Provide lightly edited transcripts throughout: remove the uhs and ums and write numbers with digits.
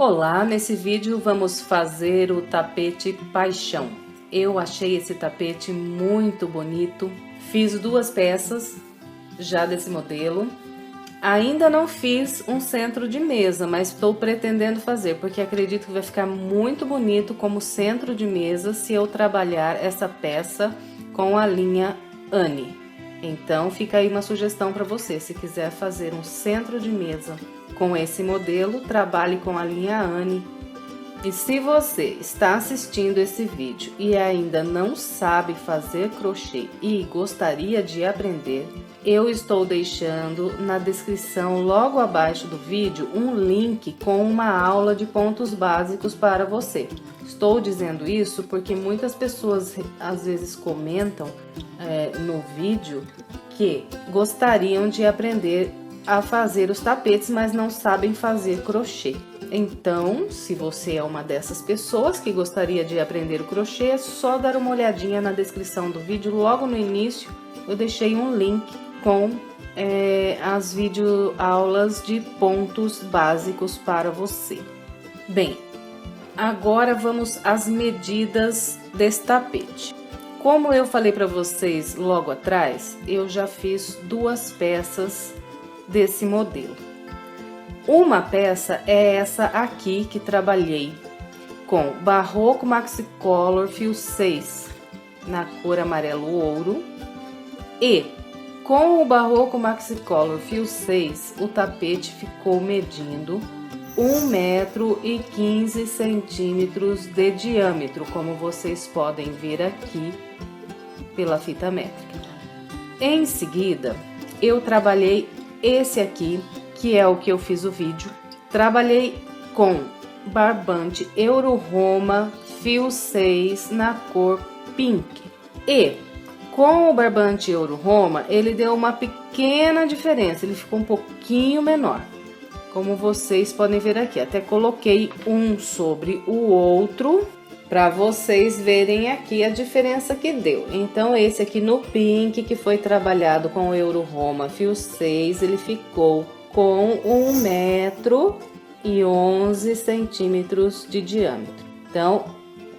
Olá, nesse vídeo vamos fazer o tapete paixão. Eu achei esse tapete muito bonito, fiz duas peças já desse modelo. Ainda não fiz um centro de mesa, mas estou pretendendo fazer, porque acredito que vai ficar muito bonito como centro de mesa se eu trabalhar essa peça com a linha Anne. Então fica aí uma sugestão para você, se quiser fazer um centro de mesa com esse modelo, trabalhe com a linha Anne. E se você está assistindo esse vídeo e ainda não sabe fazer crochê e gostaria de aprender, eu estou deixando na descrição logo abaixo do vídeo um link com uma aula de pontos básicos para você. Estou dizendo isso porque muitas pessoas às vezes comentam no vídeo que gostariam de aprender a fazer os tapetes, mas não sabem fazer crochê. Então, se você é uma dessas pessoas que gostaria de aprender o crochê, é só dar uma olhadinha na descrição do vídeo. Logo no início, eu deixei um link com as videoaulas de pontos básicos para você. Bem, agora vamos às medidas desse tapete. Como eu falei para vocês logo atrás, eu já fiz duas peças desse modelo. Uma peça é essa aqui que trabalhei com Barroco Maxicolor fio 6 na cor amarelo ouro, e com o Barroco Maxicolor fio 6 o tapete ficou medindo 1,15 m de diâmetro, como vocês podem ver aqui pela fita métrica. Em seguida, eu trabalhei esse aqui, que é o que eu fiz o vídeo. Trabalhei com barbante Euro Roma fio 6 na cor pink. E com o barbante Euro Roma, ele deu uma pequena diferença, ele ficou um pouquinho menor. Como vocês podem ver aqui, até coloquei um sobre o outro para vocês verem aqui a diferença que deu. Então esse aqui no pink, que foi trabalhado com o Euro Roma fio 6, ele ficou com 1,11 m de diâmetro. Então,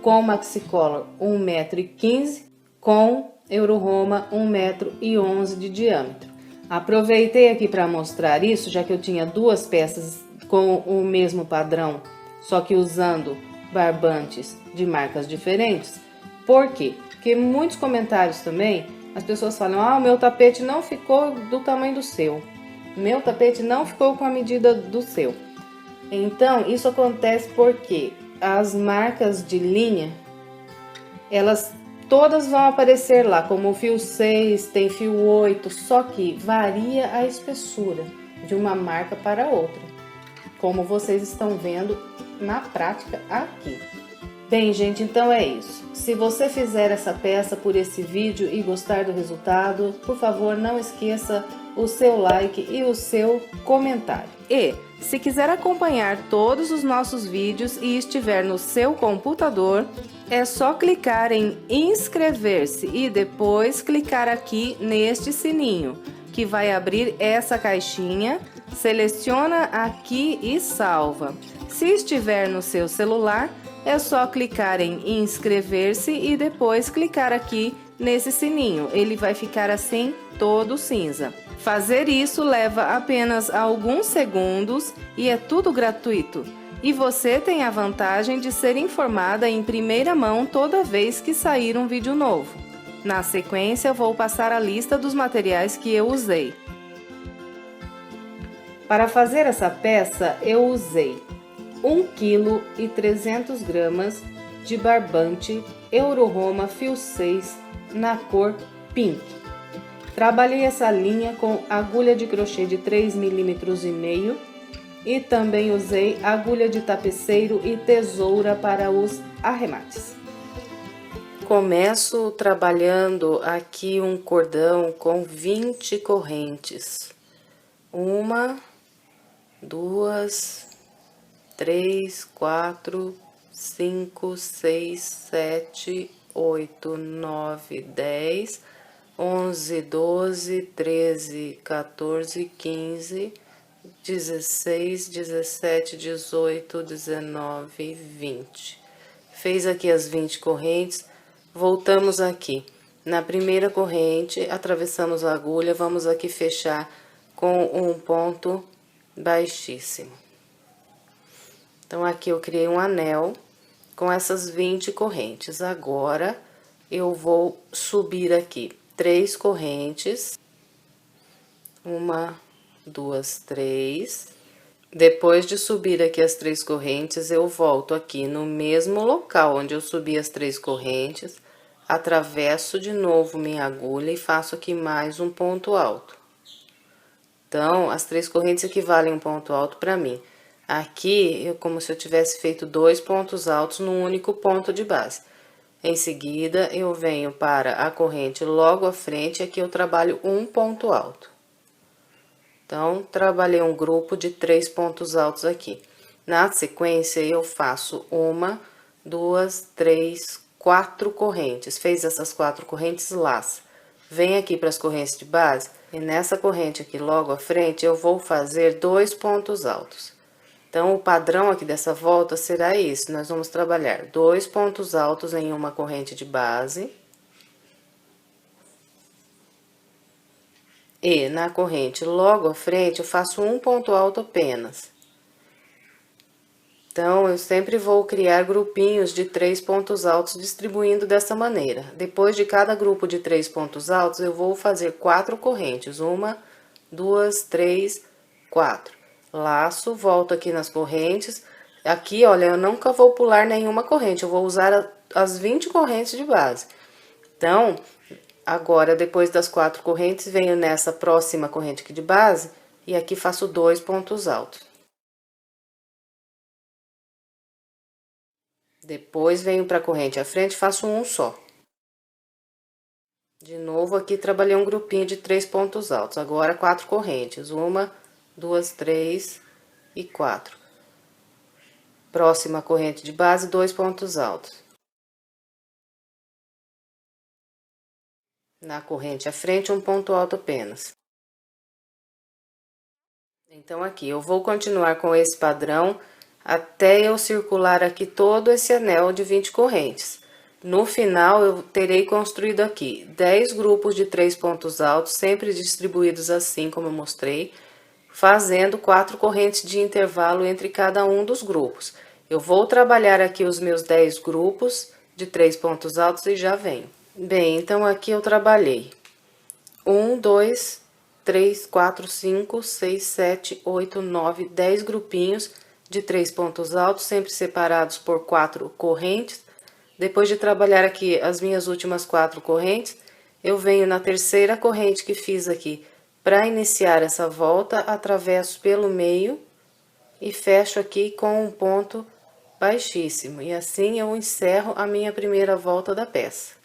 com Maxicolor 1,15 m, com Euro Roma 1,11 m de diâmetro. Aproveitei aqui para mostrar isso, já que eu tinha duas peças com o mesmo padrão, só que usando barbantes de marcas diferentes. Por quê? Porque muitos comentários também, as pessoas falam: ah, o meu tapete não ficou do tamanho do seu, meu tapete não ficou com a medida do seu. Então, isso acontece porque as marcas de linha, elas todas vão aparecer lá, como o fio 6, tem fio 8, só que varia a espessura de uma marca para outra, como vocês estão vendo na prática aqui. Bem, gente, então é isso. Se você fizer essa peça por esse vídeo e gostar do resultado, por favor, não esqueça o seu like e o seu comentário. E se quiser acompanhar todos os nossos vídeos e estiver no seu computador, é só clicar em inscrever-se e depois clicar aqui neste sininho, que vai abrir essa caixinha. Seleciona aqui e salva. Se estiver no seu celular, é só clicar em inscrever-se e depois clicar aqui nesse sininho. Ele vai ficar assim, todo cinza. Fazer isso leva apenas alguns segundos e é tudo gratuito. E você tem a vantagem de ser informada em primeira mão toda vez que sair um vídeo novo. Na sequência, eu vou passar a lista dos materiais que eu usei. Para fazer essa peça, eu usei 1,3 kg de barbante Euro Roma fio 6 na cor pink. Trabalhei essa linha com agulha de crochê de 3,5 mm e também usei agulha de tapeceiro e tesoura para os arremates. Começo trabalhando aqui um cordão com 20 correntes. 1, 2, 3, 4, 5, 6, 7, 8, 9, 10, 11, 12, 13, 14, 15, 16, 17, 18, 19, 20. Fez aqui as 20 correntes, voltamos aqui. Na primeira corrente, atravessamos a agulha, vamos aqui fechar com um ponto baixíssimo. Então, aqui eu criei um anel com essas 20 correntes. Agora, eu vou subir aqui 3 correntes. 1, 2, 3. Depois de subir aqui as 3 correntes, eu volto aqui no mesmo local onde eu subi as 3 correntes, atravesso de novo minha agulha e faço aqui mais um ponto alto. Então, as 3 correntes equivalem a um ponto alto para mim. Aqui, como se eu tivesse feito 2 pontos altos num único ponto de base. Em seguida, eu venho para a corrente logo à frente, aqui eu trabalho um ponto alto. Então, trabalhei um grupo de 3 pontos altos aqui. Na sequência, eu faço 1, 2, 3, 4 correntes. Fez essas 4 correntes, laça. Vem aqui para as correntes de base, e nessa corrente aqui logo à frente, eu vou fazer 2 pontos altos. Então, o padrão aqui dessa volta será esse. Nós vamos trabalhar 2 pontos altos em uma corrente de base. E na corrente logo à frente, eu faço um ponto alto apenas. Então, eu sempre vou criar grupinhos de 3 pontos altos, distribuindo dessa maneira. Depois de cada grupo de 3 pontos altos, eu vou fazer 4 correntes. 1, 2, 3, 4. Laço, volto aqui nas correntes. Aqui, olha, eu nunca vou pular nenhuma corrente, eu vou usar as 20 correntes de base. Então, agora, depois das 4 correntes, venho nessa próxima corrente aqui de base e aqui faço 2 pontos altos. Depois, venho para a corrente à frente, faço um só. De novo, aqui trabalhei um grupinho de 3 pontos altos. Agora, 4 correntes. 1, 2, 3 e 4. Próxima corrente de base, 2 pontos altos. Na corrente à frente, um ponto alto apenas. Então, aqui, eu vou continuar com esse padrão até eu circular aqui todo esse anel de 20 correntes. No final, eu terei construído aqui 10 grupos de 3 pontos altos, sempre distribuídos assim como eu mostrei, fazendo 4 correntes de intervalo entre cada um dos grupos. Eu vou trabalhar aqui os meus 10 grupos de 3 pontos altos e já venho. Bem, então aqui eu trabalhei 1, 2, 3, 4, 5, 6, 7, 8, 9, 10 grupinhos de 3 pontos altos, sempre separados por 4 correntes. Depois de trabalhar aqui as minhas últimas 4 correntes, eu venho na terceira corrente que fiz aqui. Para iniciar essa volta, atravesso pelo meio e fecho aqui com um ponto baixíssimo. E assim eu encerro a minha primeira volta da peça.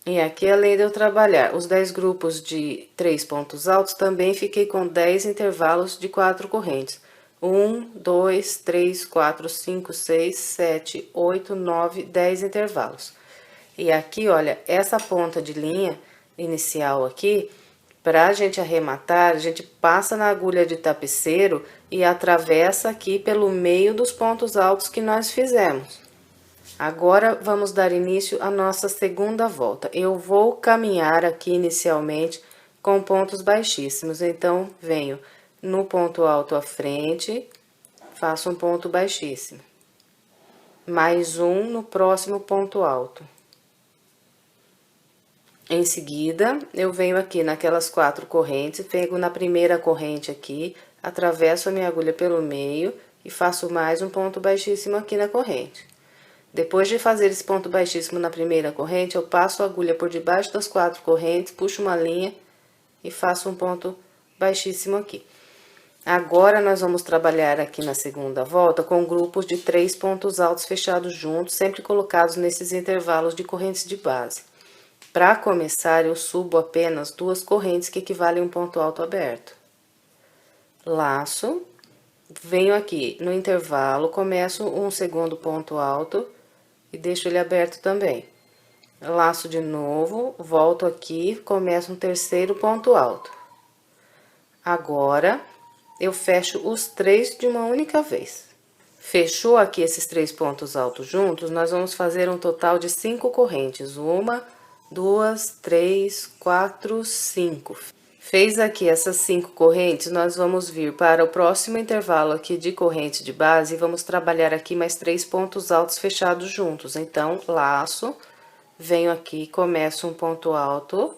E aqui, além de eu trabalhar os 10 grupos de 3 pontos altos, também fiquei com 10 intervalos de 4 correntes. 1, 2, 3, 4, 5, 6, 7, 8, 9, 10 intervalos. E aqui, olha, essa ponta de linha inicial aqui, para a gente arrematar, a gente passa na agulha de tapeceiro e atravessa aqui pelo meio dos pontos altos que nós fizemos. Agora, vamos dar início à nossa segunda volta. Eu vou caminhar aqui inicialmente com pontos baixíssimos. Então, venho no ponto alto à frente, faço um ponto baixíssimo. Mais um no próximo ponto alto. Em seguida, eu venho aqui naquelas 4 correntes, pego na primeira corrente aqui, atravesso a minha agulha pelo meio e faço mais um ponto baixíssimo aqui na corrente. Depois de fazer esse ponto baixíssimo na primeira corrente, eu passo a agulha por debaixo das 4 correntes, puxo uma linha e faço um ponto baixíssimo aqui. Agora, nós vamos trabalhar aqui na segunda volta com grupos de 3 pontos altos fechados juntos, sempre colocados nesses intervalos de correntes de base. Para começar, eu subo apenas 2 correntes que equivalem a um ponto alto aberto. Laço, venho aqui no intervalo, começo um segundo ponto alto e deixo ele aberto também. Laço de novo, volto aqui, começo um terceiro ponto alto. Agora, eu fecho os 3 de uma única vez. Fechou aqui esses 3 pontos altos juntos, nós vamos fazer um total de 5 correntes. 1, 2, 3, 4, 5. Fez aqui essas 5 correntes, nós vamos vir para o próximo intervalo aqui de corrente de base e vamos trabalhar aqui mais 3 pontos altos fechados juntos. Então, laço, venho aqui, começo um ponto alto,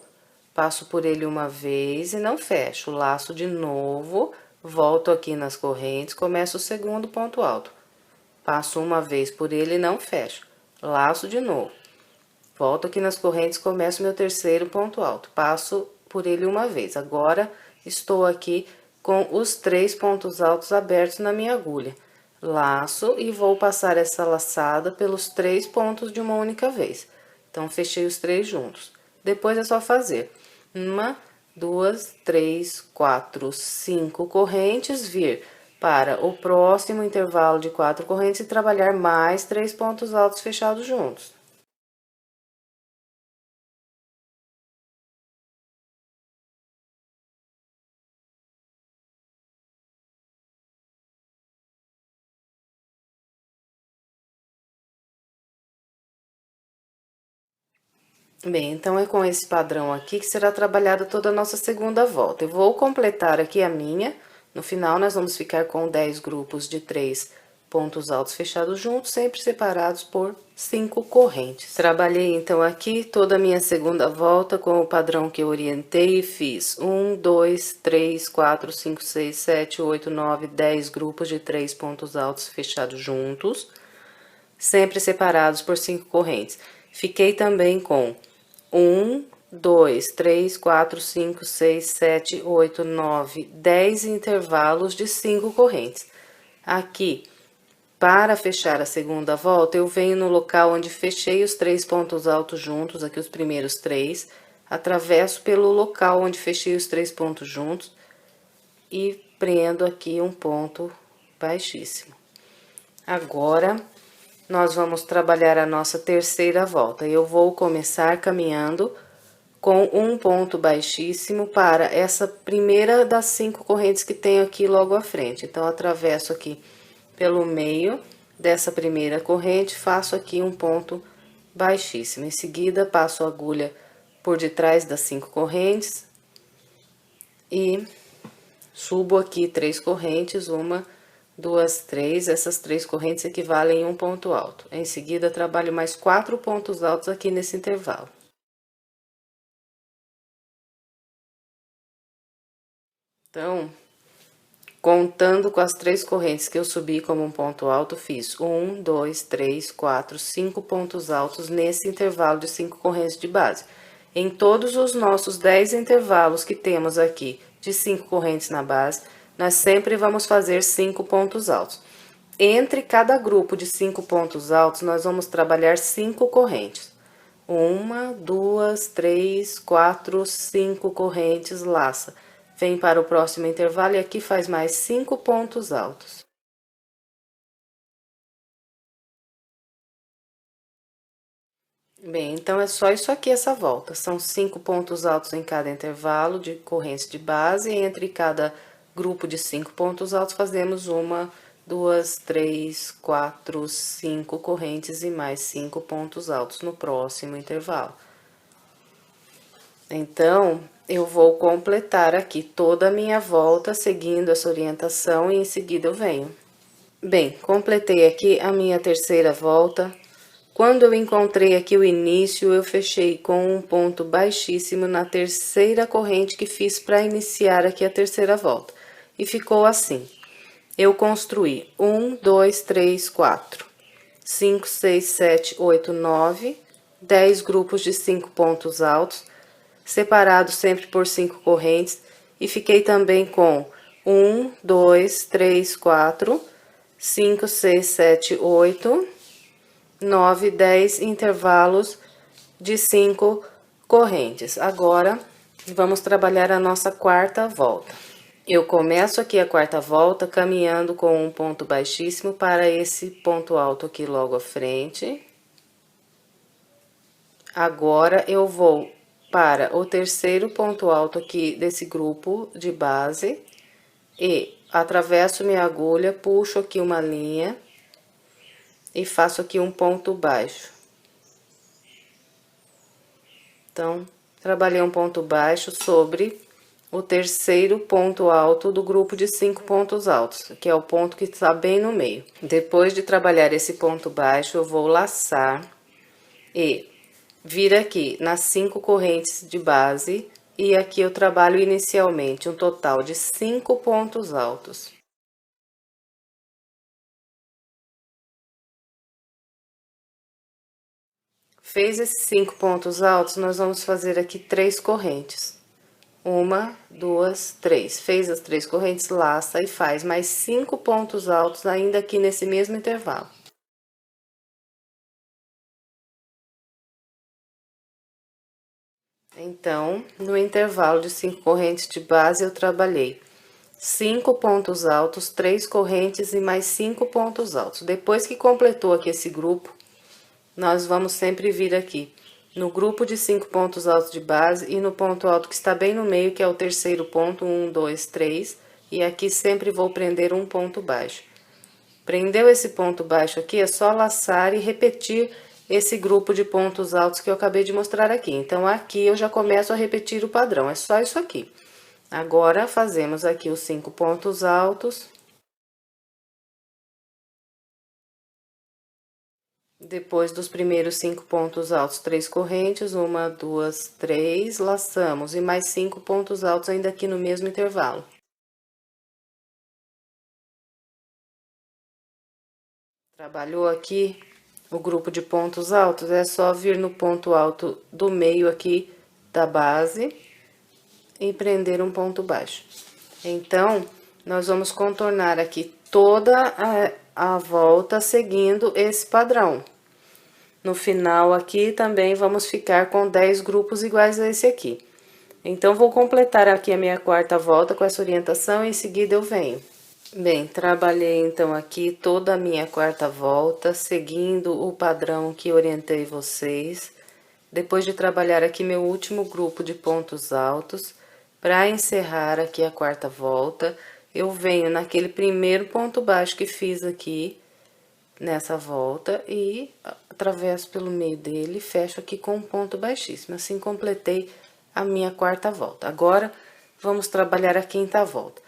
passo por ele uma vez e não fecho. Laço de novo, volto aqui nas correntes, começo o segundo ponto alto. Passo uma vez por ele e não fecho. Laço de novo. Volto aqui nas correntes, começo meu terceiro ponto alto. Passo por ele uma vez. Agora, estou aqui com os 3 pontos altos abertos na minha agulha. Laço e vou passar essa laçada pelos 3 pontos de uma única vez. Então, fechei os 3 juntos. Depois é só fazer 1, 2, 3, 4, 5 correntes, vir para o próximo intervalo de 4 correntes e trabalhar mais 3 pontos altos fechados juntos. Bem, então é com esse padrão aqui que será trabalhada toda a nossa segunda volta. Eu vou completar aqui a minha, no final nós vamos ficar com 10 grupos de 3 pontos altos fechados juntos, sempre separados por 5 correntes. Trabalhei então aqui toda a minha segunda volta com o padrão que eu orientei e fiz 1, 2, 3, 4, 5, 6, 7, 8, 9, 10 grupos de 3 pontos altos fechados juntos, sempre separados por 5 correntes. Fiquei também com 1, 2, 3, 4, 5, 6, 7, 8, 9, 10 intervalos de 5 correntes. Aqui, para fechar a segunda volta, eu venho no local onde fechei os 3 pontos altos juntos, aqui os primeiros 3, atravesso pelo local onde fechei os 3 pontos juntos e prendo aqui um ponto baixíssimo. Agora, nós vamos trabalhar a nossa terceira volta. Eu vou começar caminhando com um ponto baixíssimo para essa primeira das 5 correntes que tenho aqui logo à frente. Então, atravesso aqui pelo meio dessa primeira corrente, faço aqui um ponto baixíssimo. Em seguida, passo a agulha por detrás das 5 correntes e subo aqui 3 correntes, 1, 2, 3, essas 3 correntes equivalem a um ponto alto. Em seguida, trabalho mais 4 pontos altos aqui nesse intervalo. Então, contando com as 3 correntes que eu subi como um ponto alto, fiz 1, 2, 3, 4, 5 pontos altos nesse intervalo de 5 correntes de base. Em todos os nossos 10 intervalos que temos aqui de 5 correntes na base, nós sempre vamos fazer 5 pontos altos. Entre cada grupo de 5 pontos altos, nós vamos trabalhar 5 correntes. 1, 2, 3, 4, 5 correntes, laça. Vem para o próximo intervalo e aqui faz mais 5 pontos altos. Bem, então é só isso aqui essa volta. São 5 pontos altos em cada intervalo de correntes de base, e entre cada grupo de 5 pontos altos fazemos 1, 2, 3, 4, 5 correntes e mais 5 pontos altos no próximo intervalo. Então, eu vou completar aqui toda a minha volta seguindo essa orientação e em seguida eu venho. Bem, completei aqui a minha terceira volta. Quando eu encontrei aqui o início, eu fechei com um ponto baixíssimo na terceira corrente que fiz para iniciar aqui a terceira volta. E ficou assim. Eu construí 1, 2, 3, 4, 5, 6, 7, 8, 9, 10 grupos de 5 pontos altos, separados sempre por 5 correntes, e fiquei também com 1, 2, 3, 4, 5, 6, 7, 8, 9, 10 intervalos de 5 correntes. Agora, vamos trabalhar a nossa quarta volta. Eu começo aqui a quarta volta caminhando com um ponto baixíssimo para esse ponto alto aqui logo à frente. Agora, eu vou para o terceiro ponto alto aqui desse grupo de base e atravesso minha agulha, puxo aqui uma linha e faço aqui um ponto baixo. Então, trabalhei um ponto baixo sobre o terceiro ponto alto do grupo de 5 pontos altos, que é o ponto que está bem no meio. Depois de trabalhar esse ponto baixo, eu vou laçar e vir aqui nas 5 correntes de base, e aqui eu trabalho inicialmente um total de 5 pontos altos. Fez esses 5 pontos altos, nós vamos fazer aqui 3 correntes. 1, 2, 3. Fez as 3 correntes, laça e faz mais 5 pontos altos ainda aqui nesse mesmo intervalo. Então, no intervalo de 5 correntes de base, eu trabalhei 5 pontos altos, 3 correntes e mais 5 pontos altos. Depois que completou aqui esse grupo, nós vamos sempre vir aqui no grupo de 5 pontos altos de base e no ponto alto que está bem no meio, que é o terceiro ponto, 1, 2, 3, e aqui sempre vou prender um ponto baixo. Prendeu esse ponto baixo aqui, é só laçar e repetir esse grupo de pontos altos que eu acabei de mostrar aqui. Então, aqui eu já começo a repetir o padrão, é só isso aqui. Agora, fazemos aqui os 5 pontos altos. Depois dos primeiros 5 pontos altos, 3 correntes, 1, 2, 3, laçamos, e mais 5 pontos altos ainda aqui no mesmo intervalo. Trabalhou aqui o grupo de pontos altos, é só vir no ponto alto do meio aqui da base e prender um ponto baixo. Então, nós vamos contornar aqui toda a volta seguindo esse padrão. No final aqui também vamos ficar com 10 grupos iguais a esse aqui. Então, vou completar aqui a minha quarta volta com essa orientação e em seguida eu venho. Bem, trabalhei então aqui toda a minha quarta volta, seguindo o padrão que orientei vocês. Depois de trabalhar aqui meu último grupo de pontos altos, para encerrar aqui a quarta volta, eu venho naquele primeiro ponto baixo que fiz aqui, nessa volta, e atravesso pelo meio dele, fecho aqui com um ponto baixíssimo. Assim, completei a minha quarta volta. Agora, vamos trabalhar a quinta volta.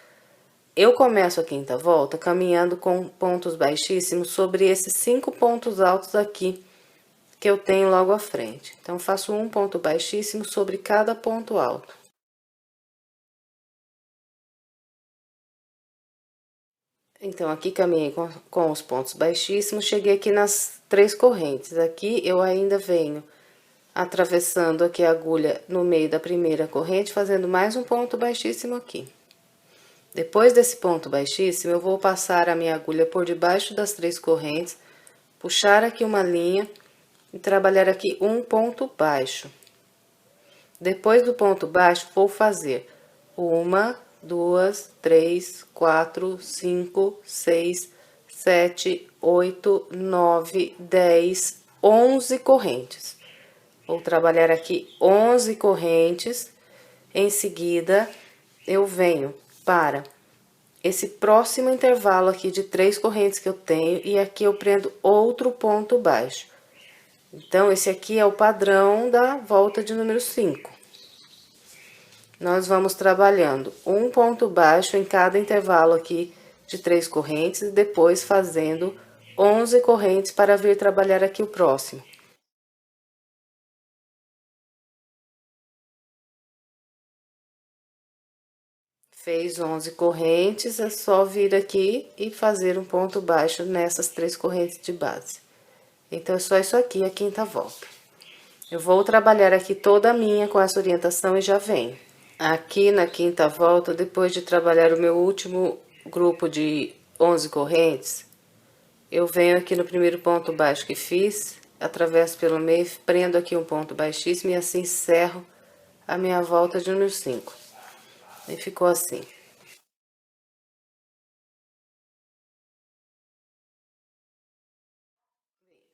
Eu começo a quinta volta caminhando com pontos baixíssimos sobre esses 5 pontos altos aqui, que eu tenho logo à frente. Então, faço um ponto baixíssimo sobre cada ponto alto. Então, aqui caminhei com os pontos baixíssimos, cheguei aqui nas 3 correntes. Aqui, eu ainda venho atravessando aqui a agulha no meio da primeira corrente, fazendo mais um ponto baixíssimo aqui. Depois desse ponto baixíssimo, eu vou passar a minha agulha por debaixo das 3 correntes, puxar aqui uma linha e trabalhar aqui um ponto baixo. Depois do ponto baixo, vou fazer 1, 2, 3, 4, 5, 6, 7, 8, 9, 10, 11 correntes. Vou trabalhar aqui 11 correntes. Em seguida, eu venho para esse próximo intervalo aqui de 3 correntes que eu tenho, e aqui eu prendo outro ponto baixo. Então, esse aqui é o padrão da volta de número 5. Nós vamos trabalhando um ponto baixo em cada intervalo aqui de 3 correntes, e depois fazendo 11 correntes para vir trabalhar aqui o próximo. Fez 11 correntes, é só vir aqui e fazer um ponto baixo nessas 3 correntes de base. Então, é só isso aqui, a quinta volta. Eu vou trabalhar aqui toda a minha com essa orientação e já venho. Aqui na quinta volta, depois de trabalhar o meu último grupo de 11 correntes, eu venho aqui no primeiro ponto baixo que fiz, atravesso pelo meio, prendo aqui um ponto baixíssimo e assim encerro a minha volta de número 5. E ficou assim.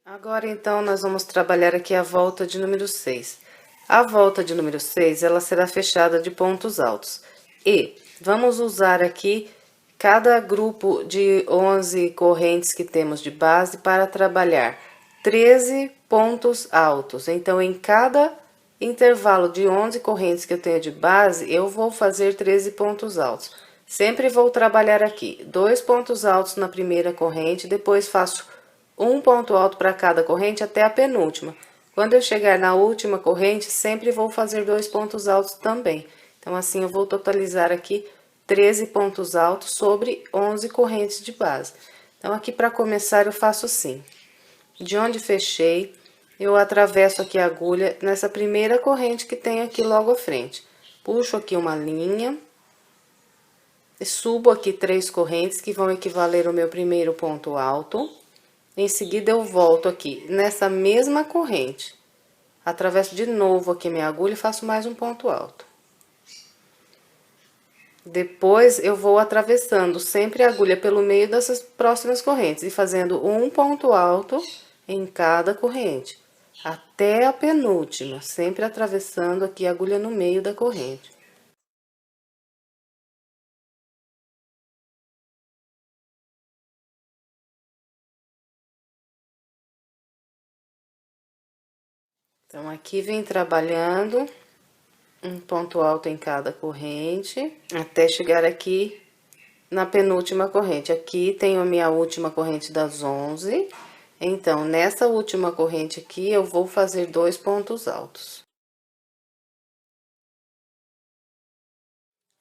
Agora, então, nós vamos trabalhar aqui a volta de número 6. A volta de número 6, ela será fechada de pontos altos. E vamos usar aqui cada grupo de 11 correntes que temos de base para trabalhar 13 pontos altos. Então, em cada intervalo de 11 correntes que eu tenho de base, eu vou fazer 13 pontos altos. Sempre vou trabalhar aqui 2 pontos altos na primeira corrente, depois faço um ponto alto para cada corrente até a penúltima. Quando eu chegar na última corrente, sempre vou fazer 2 pontos altos também. Então, assim, eu vou totalizar aqui 13 pontos altos sobre 11 correntes de base. Então, aqui para começar, eu faço assim. De onde fechei, eu atravesso aqui a agulha nessa primeira corrente que tem aqui logo à frente. Puxo aqui uma linha e subo aqui 3 correntes que vão equivaler ao meu primeiro ponto alto. Em seguida, eu volto aqui nessa mesma corrente. Atravesso de novo aqui minha agulha e faço mais um ponto alto. Depois, eu vou atravessando sempre a agulha pelo meio dessas próximas correntes e fazendo um ponto alto em cada corrente, até a penúltima, sempre atravessando aqui a agulha no meio da corrente. Então, aqui vem trabalhando um ponto alto em cada corrente, até chegar aqui na penúltima corrente. Aqui tenho a minha última corrente das 11. Então, nessa última corrente aqui, eu vou fazer 2 pontos altos.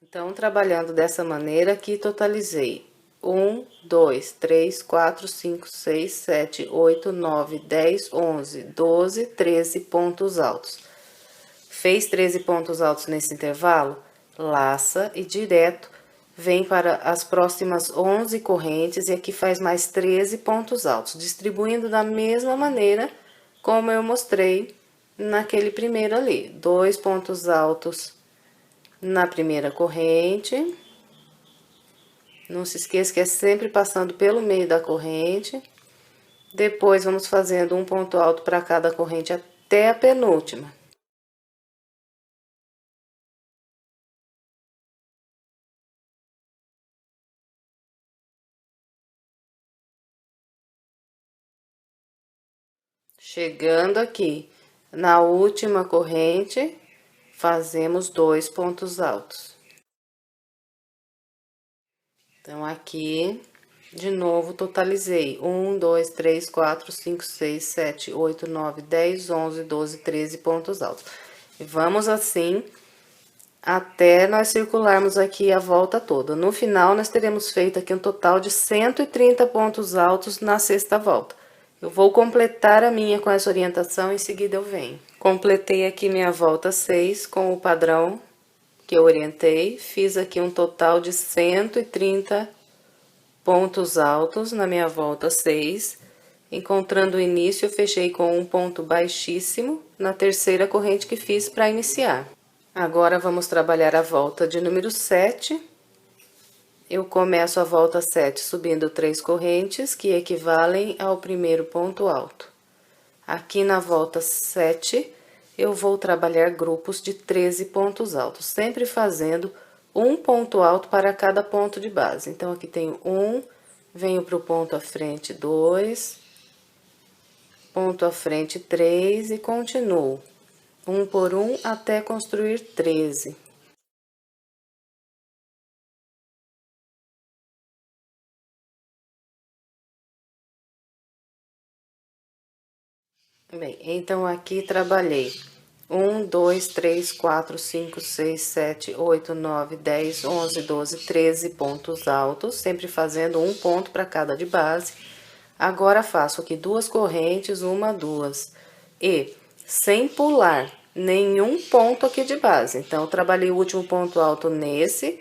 Então, trabalhando dessa maneira, aqui totalizei 1, 2, 3, 4, 5, 6, 7, 8, 9, 10, 11, 12, 13 pontos altos. Fez 13 pontos altos nesse intervalo? Laça e direto vem para as próximas 11 correntes e aqui faz mais 13 pontos altos, distribuindo da mesma maneira como eu mostrei naquele primeiro ali. 2 pontos altos na primeira corrente. Não se esqueça que é sempre passando pelo meio da corrente. Depois, vamos fazendo um ponto alto para cada corrente até a penúltima. Chegando aqui na última corrente, fazemos 2 pontos altos. Então, aqui, de novo, totalizei 1, 2, 3, 4, 5, 6, 7, 8, 9, 10, 11, 12, 13 pontos altos. E vamos assim até nós circularmos aqui a volta toda. No final, nós teremos feito aqui um total de 130 pontos altos na sexta volta. Eu vou completar a minha com essa orientação, em seguida eu venho. Completei aqui minha volta 6 com o padrão que eu orientei, fiz aqui um total de 130 pontos altos na minha volta 6. Encontrando o início, eu fechei com um ponto baixíssimo na terceira corrente que fiz para iniciar. Agora, vamos trabalhar a volta de número 7. Eu começo a volta 7 subindo 3 correntes, que equivalem ao primeiro ponto alto. Aqui na volta 7, eu vou trabalhar grupos de 13 pontos altos, sempre fazendo um ponto alto para cada ponto de base. Então, aqui tenho 1, venho para o ponto à frente 2, ponto à frente 3 e continuo. Um por um até construir 13. Bem, então aqui trabalhei 1, 2, 3, 4, 5, 6, 7, 8, 9, 10, 11, 12, 13 pontos altos, sempre fazendo um ponto para cada de base. Agora, faço aqui 2 correntes, 1, 2, e sem pular nenhum ponto aqui de base. Então, eu trabalhei o último ponto alto nesse.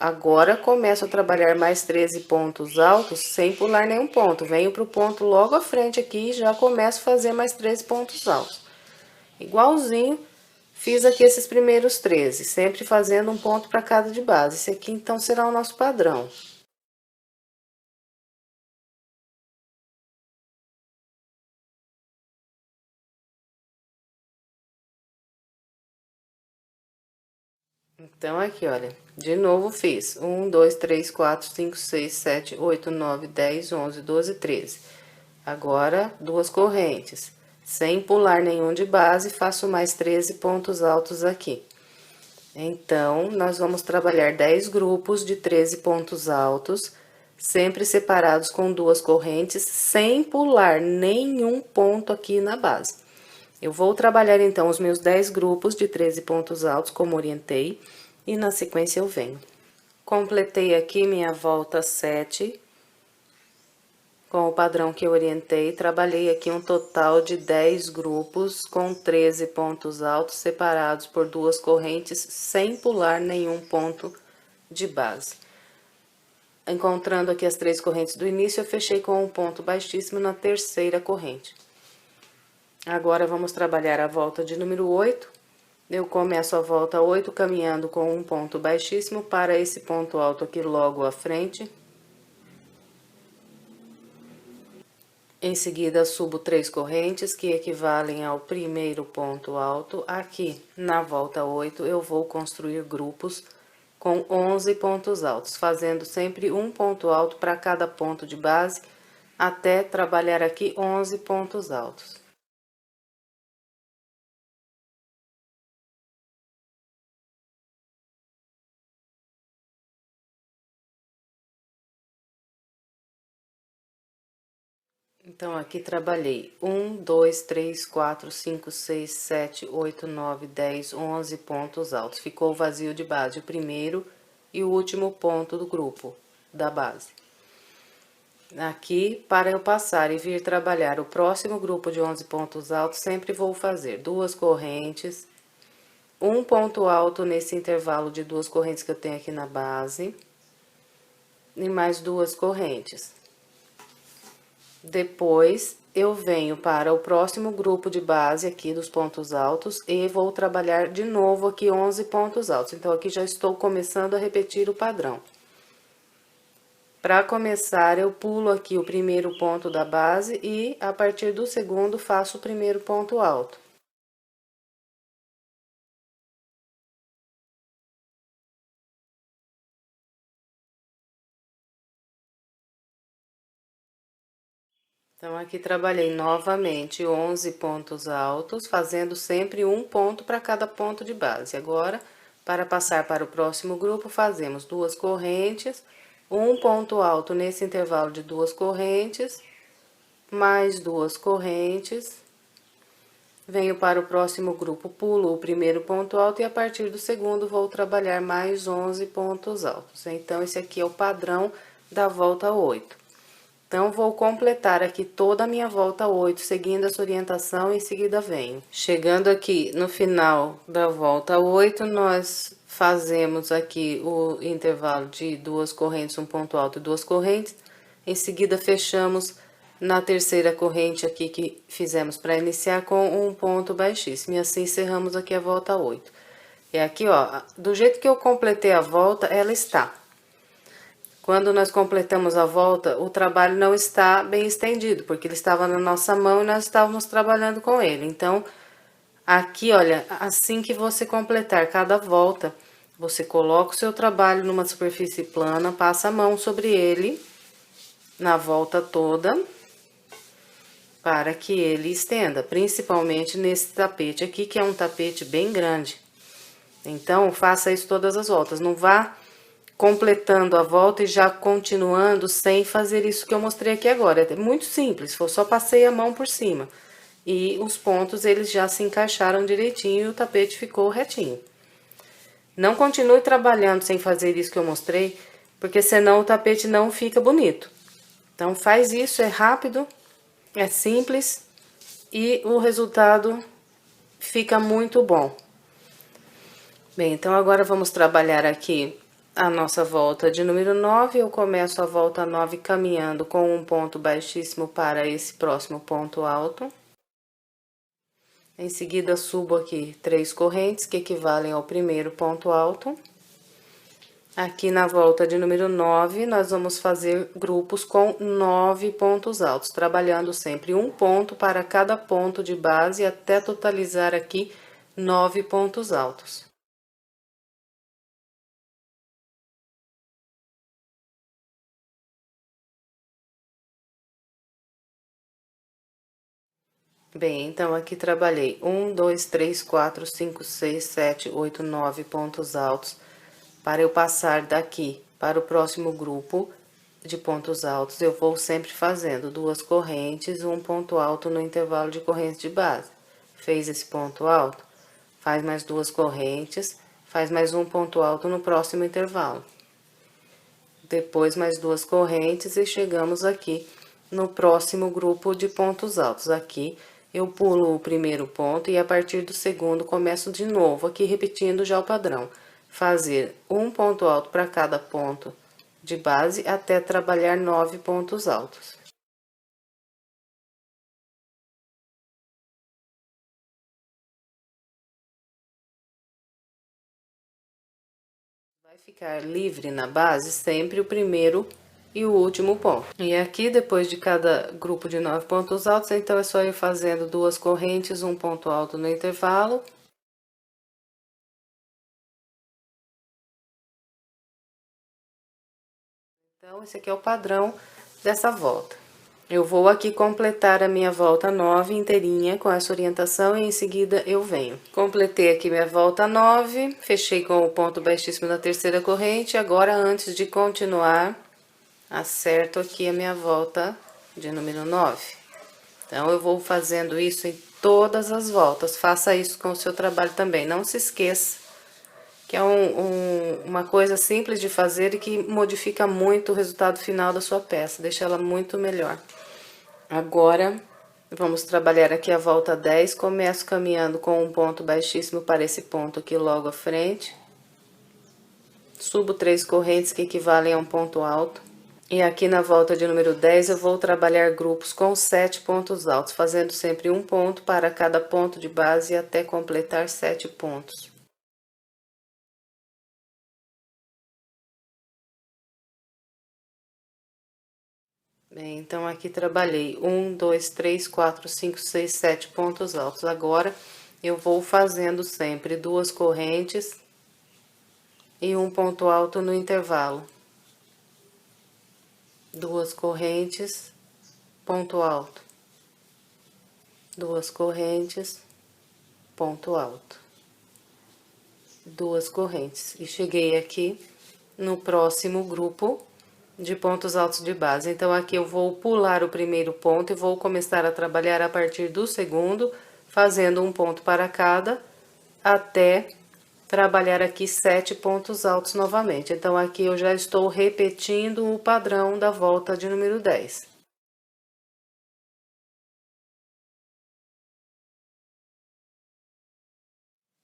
Agora, começo a trabalhar mais 13 pontos altos sem pular nenhum ponto. Venho para o ponto logo à frente aqui e já começo a fazer mais 13 pontos altos. Igualzinho, fiz aqui esses primeiros 13, sempre fazendo um ponto para cada de base. Esse aqui, então, será o nosso padrão. Então, aqui, olha, de novo fiz 1, 2, 3, 4, 5, 6, 7, 8, 9, 10, 11, 12, 13. Agora, duas correntes. Sem pular nenhum de base, faço mais 13 pontos altos aqui. Então, nós vamos trabalhar 10 grupos de 13 pontos altos, sempre separados com duas correntes, sem pular nenhum ponto aqui na base. Eu vou trabalhar, então, os meus 10 grupos de 13 pontos altos, como orientei, e na sequência eu venho. Completei aqui minha volta 7, com o padrão que eu orientei, trabalhei aqui um total de 10 grupos com 13 pontos altos separados por duas correntes, sem pular nenhum ponto de base. Encontrando aqui as 3 correntes do início, eu fechei com um ponto baixíssimo na terceira corrente. Agora, vamos trabalhar a volta de número 8. Eu começo a volta 8 caminhando com um ponto baixíssimo para esse ponto alto aqui logo à frente. Em seguida, subo 3 correntes, que equivalem ao primeiro ponto alto. Aqui, na volta 8, eu vou construir grupos com 11 pontos altos, fazendo sempre um ponto alto para cada ponto de base, até trabalhar aqui 11 pontos altos. Então, aqui trabalhei 1, 2, 3, 4, 5, 6, 7, 8, 9, 10, 11 pontos altos. Ficou vazio de base o primeiro e o último ponto do grupo da base. Aqui, para eu passar e vir trabalhar o próximo grupo de 11 pontos altos, sempre vou fazer duas correntes, um ponto alto nesse intervalo de duas correntes que eu tenho aqui na base, e mais duas correntes. Depois, eu venho para o próximo grupo de base aqui dos pontos altos e vou trabalhar de novo aqui 11 pontos altos. Então, aqui já estou começando a repetir o padrão. Para começar, eu pulo aqui o primeiro ponto da base e, a partir do segundo, faço o primeiro ponto alto. Então, aqui trabalhei novamente 11 pontos altos, fazendo sempre um ponto para cada ponto de base. Agora, para passar para o próximo grupo, fazemos duas correntes, um ponto alto nesse intervalo de duas correntes, mais duas correntes. Venho para o próximo grupo, pulo o primeiro ponto alto e a partir do segundo vou trabalhar mais 11 pontos altos. Então, esse aqui é o padrão da volta 8. Então, vou completar aqui toda a minha volta 8, seguindo essa orientação, e em seguida venho. Chegando aqui no final da volta 8, nós fazemos aqui o intervalo de duas correntes, um ponto alto e duas correntes. Em seguida, fechamos na terceira corrente aqui que fizemos para iniciar com um ponto baixíssimo. E assim encerramos aqui a volta 8. E aqui, ó, do jeito que eu completei a volta, ela está. Quando nós completamos a volta, o trabalho não está bem estendido, porque ele estava na nossa mão e nós estávamos trabalhando com ele. Então, aqui, olha, assim que você completar cada volta, você coloca o seu trabalho numa superfície plana, passa a mão sobre ele na volta toda, para que ele estenda, principalmente nesse tapete aqui, que é um tapete bem grande. Então, faça isso todas as voltas, não vá completando a volta e já continuando sem fazer isso que eu mostrei aqui agora. É muito simples, só passei a mão por cima. E os pontos, eles já se encaixaram direitinho e o tapete ficou retinho. Não continue trabalhando sem fazer isso que eu mostrei, porque senão o tapete não fica bonito. Então, faz isso, é rápido, é simples e o resultado fica muito bom. Bem, então agora vamos trabalhar aqui a nossa volta de número 9, eu começo a volta 9 caminhando com um ponto baixíssimo para esse próximo ponto alto. Em seguida, subo aqui 3 correntes, que equivalem ao primeiro ponto alto. Aqui na volta de número 9, nós vamos fazer grupos com 9 pontos altos, trabalhando sempre um ponto para cada ponto de base, até totalizar aqui 9 pontos altos. Bem, então aqui trabalhei 1, 2, 3, 4, 5, 6, 7, 8, 9 pontos altos. Para eu passar daqui para o próximo grupo de pontos altos, eu vou sempre fazendo duas correntes, um ponto alto no intervalo de correntes de base. Fez esse ponto alto, faz mais duas correntes, faz mais um ponto alto no próximo intervalo. Depois mais duas correntes e chegamos aqui no próximo grupo de pontos altos. Aqui eu pulo o primeiro ponto e a partir do segundo começo de novo, aqui repetindo já o padrão. Fazer um ponto alto para cada ponto de base até trabalhar 9 pontos altos. Vai ficar livre na base sempre o primeiro e o último ponto. E aqui, depois de cada grupo de 9 pontos altos, então é só ir fazendo duas correntes, um ponto alto no intervalo. Então, esse aqui é o padrão dessa volta. Eu vou aqui completar a minha volta 9 inteirinha com essa orientação e em seguida eu venho. Completei aqui minha volta 9, fechei com o ponto baixíssimo da terceira corrente. Agora, antes de continuar, acerto aqui a minha volta de número 9. Então, eu vou fazendo isso em todas as voltas. Faça isso com o seu trabalho também. Não se esqueça que é uma coisa simples de fazer e que modifica muito o resultado final da sua peça, deixa ela muito melhor. Agora, vamos trabalhar aqui a volta 10, começo caminhando com um ponto baixíssimo para esse ponto aqui logo à frente. Subo 3 correntes que equivalem a um ponto alto. E aqui na volta de número 10, eu vou trabalhar grupos com 7 pontos altos, fazendo sempre um ponto para cada ponto de base até completar 7 pontos. Bem, então aqui trabalhei 1, 2, 3, 4, 5, 6, 7 pontos altos. Agora, eu vou fazendo sempre duas correntes e um ponto alto no intervalo. Duas correntes, ponto alto. Duas correntes, ponto alto. Duas correntes. E cheguei aqui no próximo grupo de pontos altos de base. Então, aqui eu vou pular o primeiro ponto e vou começar a trabalhar a partir do segundo, fazendo um ponto para cada, até trabalhar aqui 7 pontos altos novamente. Então, aqui eu já estou repetindo o padrão da volta de número 10.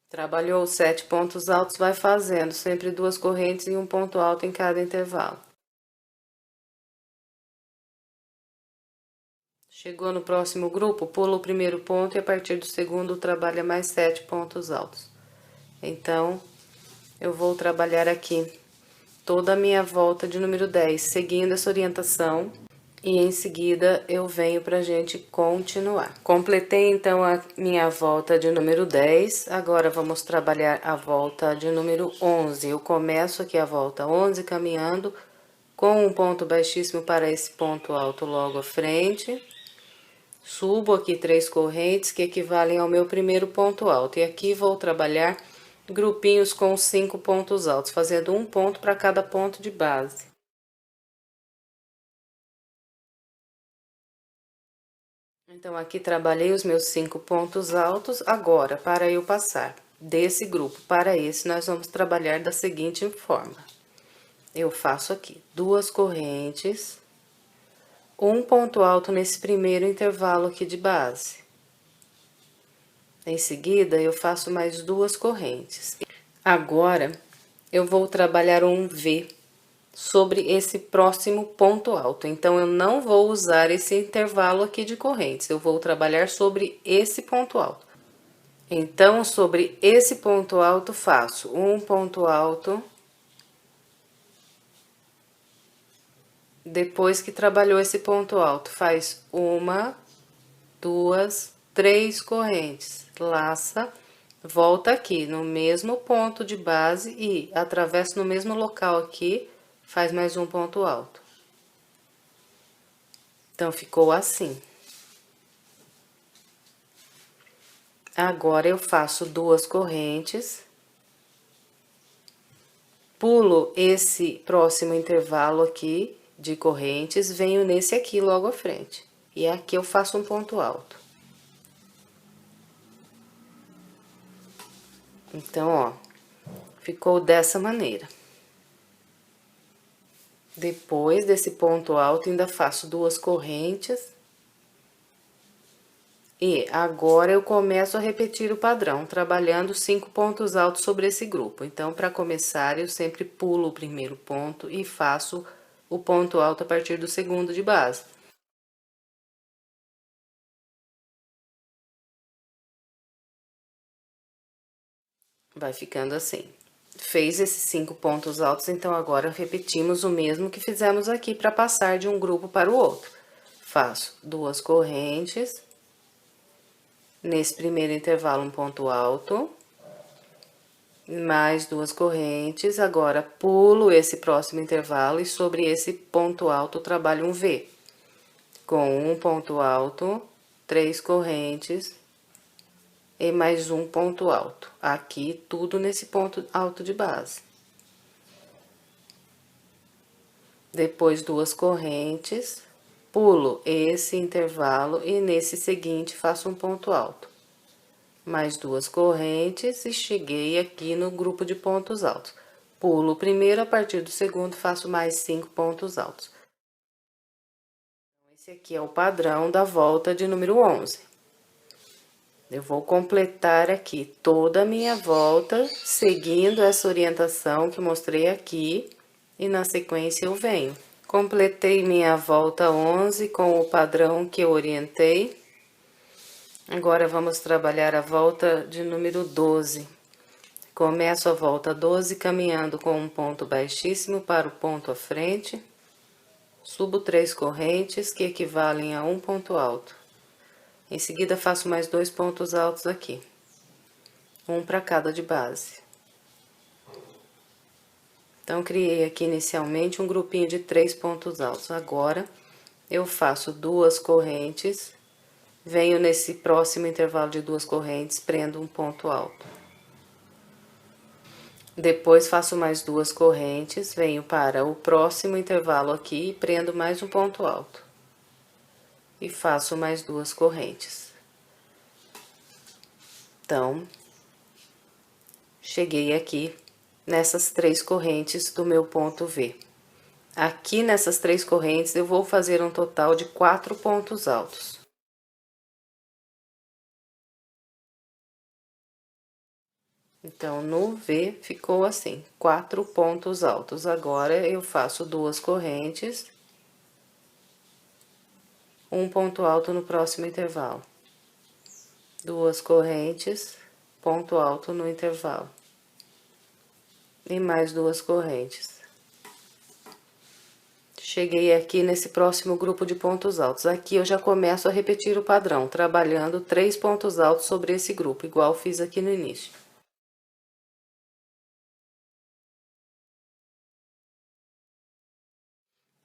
Trabalhou 7 pontos altos, vai fazendo sempre duas correntes e um ponto alto em cada intervalo. Chegou no próximo grupo, pula o primeiro ponto e a partir do segundo trabalha mais 7 pontos altos. Então, eu vou trabalhar aqui toda a minha volta de número 10, seguindo essa orientação. E em seguida, eu venho pra gente continuar. Completei, então, a minha volta de número 10. Agora, vamos trabalhar a volta de número 11. Eu começo aqui a volta 11, caminhando com um ponto baixíssimo para esse ponto alto logo à frente. Subo aqui 3 correntes que equivalem ao meu primeiro ponto alto. E aqui vou trabalhar grupinhos com 5 pontos altos, fazendo um ponto para cada ponto de base. Então, aqui trabalhei os meus 5 pontos altos. Agora, para eu passar desse grupo para esse, nós vamos trabalhar da seguinte forma. Eu faço aqui duas correntes, um ponto alto nesse primeiro intervalo aqui de base. Em seguida, eu faço mais duas correntes. Agora, eu vou trabalhar um V sobre esse próximo ponto alto. Então, eu não vou usar esse intervalo aqui de correntes, eu vou trabalhar sobre esse ponto alto. Então, sobre esse ponto alto, faço um ponto alto. Depois que trabalhou esse ponto alto, faz uma, duas, 3 correntes, laça, volta aqui no mesmo ponto de base e atravessa no mesmo local aqui, faz mais um ponto alto. Então, ficou assim. Agora, eu faço 2 correntes, pulo esse próximo intervalo aqui de correntes, venho nesse aqui logo à frente. E aqui eu faço um ponto alto. Então, ó, ficou dessa maneira. Depois desse ponto alto, ainda faço 2 correntes. E agora, eu começo a repetir o padrão, trabalhando 5 pontos altos sobre esse grupo. Então, para começar, eu sempre pulo o primeiro ponto e faço o ponto alto a partir do segundo de base. Vai ficando assim. Fez esses 5 pontos altos, então agora repetimos o mesmo que fizemos aqui para passar de um grupo para o outro. Faço 2 correntes. Nesse primeiro intervalo, um ponto alto. Mais 2 correntes. Agora, pulo esse próximo intervalo e sobre esse ponto alto, trabalho um V. Com um ponto alto, 3 correntes e mais um ponto alto. Aqui, tudo nesse ponto alto de base. Depois, 2 correntes, pulo esse intervalo e nesse seguinte faço um ponto alto. Mais 2 correntes e cheguei aqui no grupo de pontos altos. Pulo o primeiro, a partir do segundo faço mais 5 pontos altos. Esse aqui é o padrão da volta de número 11. Eu vou completar aqui toda a minha volta, seguindo essa orientação que mostrei aqui, e na sequência eu venho. Completei minha volta 11 com o padrão que eu orientei. Agora, vamos trabalhar a volta de número 12. Começo a volta 12 caminhando com um ponto baixíssimo para o ponto à frente. Subo 3 correntes, que equivalem a um ponto alto. Em seguida, faço mais 2 pontos altos aqui. Um para cada de base. Então, criei aqui inicialmente um grupinho de 3 pontos altos. Agora, eu faço 2 correntes, venho nesse próximo intervalo de 2 correntes, prendo um ponto alto. Depois, faço mais 2 correntes, venho para o próximo intervalo aqui e prendo mais um ponto alto. E faço mais 2 correntes. Então, cheguei aqui nessas 3 correntes do meu ponto V. Aqui nessas 3 correntes, eu vou fazer um total de 4 pontos altos. Então, no V ficou assim, 4 pontos altos. Agora, eu faço 2 correntes, um ponto alto no próximo intervalo. 2 correntes, ponto alto no intervalo. E mais 2 correntes. Cheguei aqui nesse próximo grupo de pontos altos. Aqui eu já começo a repetir o padrão, trabalhando 3 pontos altos sobre esse grupo, igual fiz aqui no início.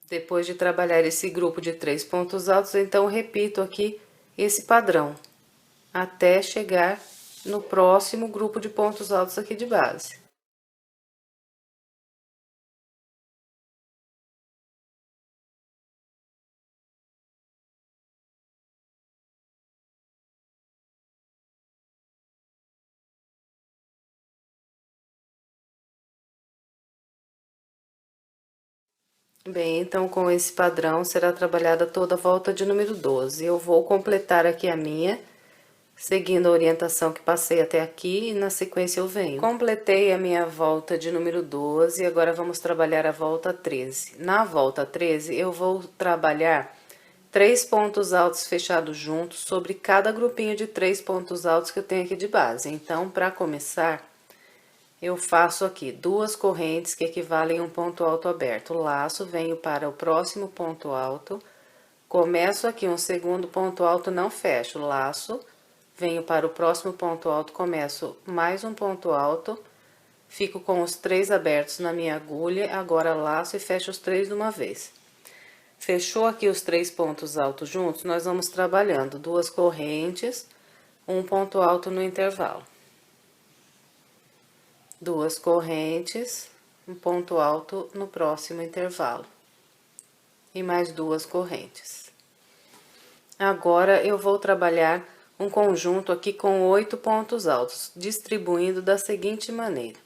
Depois de trabalhar esse grupo de 3 pontos altos, então repito aqui esse padrão, até chegar no próximo grupo de pontos altos aqui de base. Bem, então, com esse padrão, será trabalhada toda a volta de número 12. Eu vou completar aqui a minha, seguindo a orientação que passei até aqui, e na sequência eu venho. Completei a minha volta de número 12, agora vamos trabalhar a volta 13. Na volta 13, eu vou trabalhar 3 pontos altos fechados juntos sobre cada grupinho de 3 pontos altos que eu tenho aqui de base. Então, para começar, eu faço aqui 2 correntes que equivalem a um ponto alto aberto. Laço, venho para o próximo ponto alto, começo aqui um segundo ponto alto, não fecho, laço, venho para o próximo ponto alto, começo mais um ponto alto, fico com os 3 abertos na minha agulha, agora laço e fecho os 3 de uma vez. Fechou aqui os 3 pontos altos juntos, nós vamos trabalhando 2 correntes, um ponto alto no intervalo. Duas correntes, um ponto alto no próximo intervalo. E mais duas correntes. Agora, eu vou trabalhar um conjunto aqui com 8 pontos altos, distribuindo da seguinte maneira.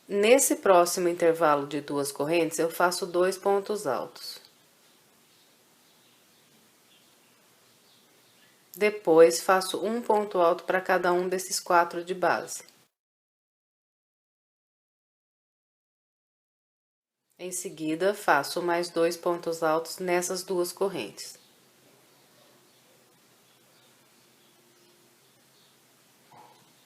Nesse próximo intervalo de duas correntes, eu faço 2 pontos altos. Depois, faço um ponto alto para cada um desses 4 de base. Em seguida, faço mais 2 pontos altos nessas duas correntes.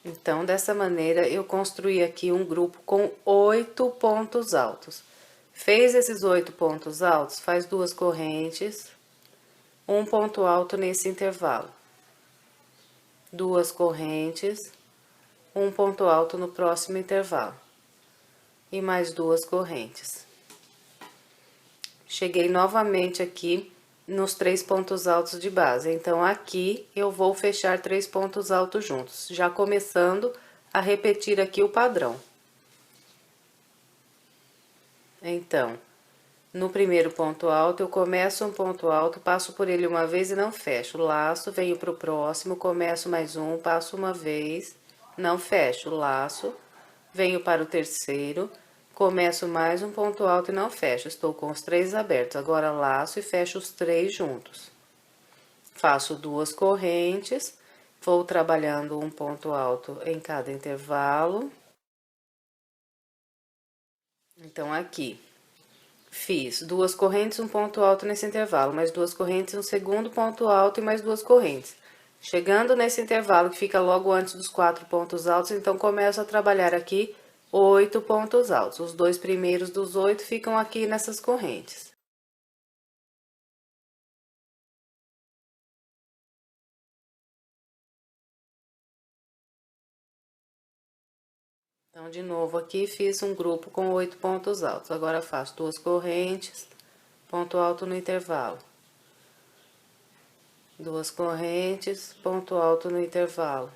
Então, dessa maneira, eu construí aqui um grupo com 8 pontos altos. Fez esses 8 pontos altos, faz duas correntes, um ponto alto nesse intervalo. Duas correntes, um ponto alto no próximo intervalo. E mais duas correntes. Cheguei novamente aqui nos 3 pontos altos de base. Então, aqui eu vou fechar 3 pontos altos juntos, já começando a repetir aqui o padrão. Então, no primeiro ponto alto, eu começo um ponto alto, passo por ele uma vez e não fecho. Laço, venho para o próximo, começo mais um, passo uma vez, não fecho. Laço, venho para o terceiro, começo mais um ponto alto e não fecho. Estou com os 3 abertos. Agora, laço e fecho os 3 juntos. Faço duas correntes, vou trabalhando um ponto alto em cada intervalo. Então, aqui, fiz duas correntes, um ponto alto nesse intervalo, mais duas correntes, um segundo ponto alto e mais duas correntes. Chegando nesse intervalo, que fica logo antes dos 4 pontos altos, então, começo a trabalhar aqui 8 pontos altos. Os 2 primeiros dos 8 ficam aqui nessas correntes. Então, de novo, aqui fiz um grupo com 8 pontos altos. Agora, faço duas correntes, ponto alto no intervalo. Duas correntes, ponto alto no intervalo.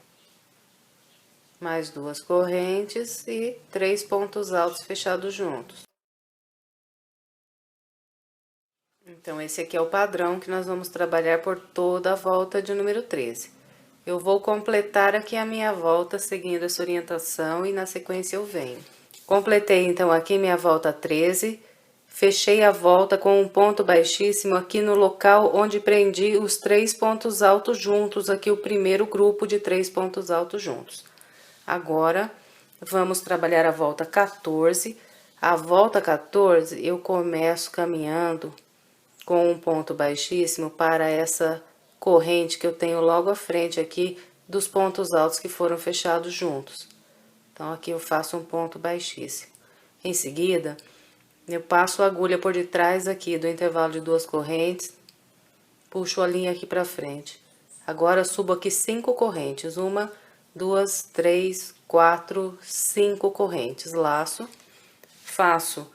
Mais duas correntes e 3 pontos altos fechados juntos. Então, esse aqui é o padrão que nós vamos trabalhar por toda a volta de número 13. Eu vou completar aqui a minha volta seguindo essa orientação e na sequência eu venho. Completei, então, aqui minha volta 13, fechei a volta com um ponto baixíssimo aqui no local onde prendi os 3 pontos altos juntos, aqui o primeiro grupo de 3 pontos altos juntos. Agora, vamos trabalhar a volta 14. A volta 14, eu começo caminhando com um ponto baixíssimo para essa corrente que eu tenho logo à frente aqui dos pontos altos que foram fechados juntos. Então, aqui eu faço um ponto baixíssimo. Em seguida, eu passo a agulha por detrás aqui do intervalo de duas correntes, puxo a linha aqui pra frente. Agora, subo aqui 5 correntes, 1, 2, 3, 4, 5 correntes, laço, faço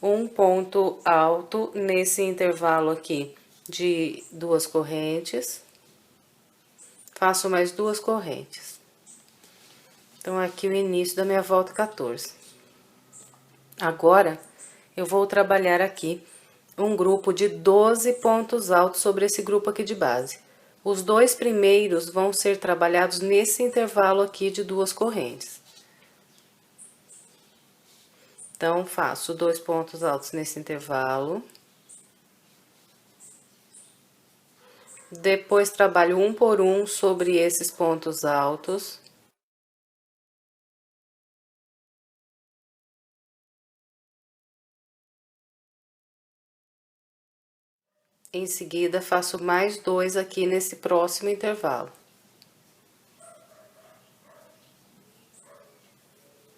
um ponto alto nesse intervalo aqui de duas correntes, faço mais duas correntes. Então, aqui o início da minha volta 14. Agora, eu vou trabalhar aqui um grupo de 12 pontos altos sobre esse grupo aqui de base. Os 2 primeiros vão ser trabalhados nesse intervalo aqui de duas correntes. Então, faço 2 pontos altos nesse intervalo. Depois, trabalho um por um sobre esses pontos altos. Em seguida, faço mais 2 aqui nesse próximo intervalo.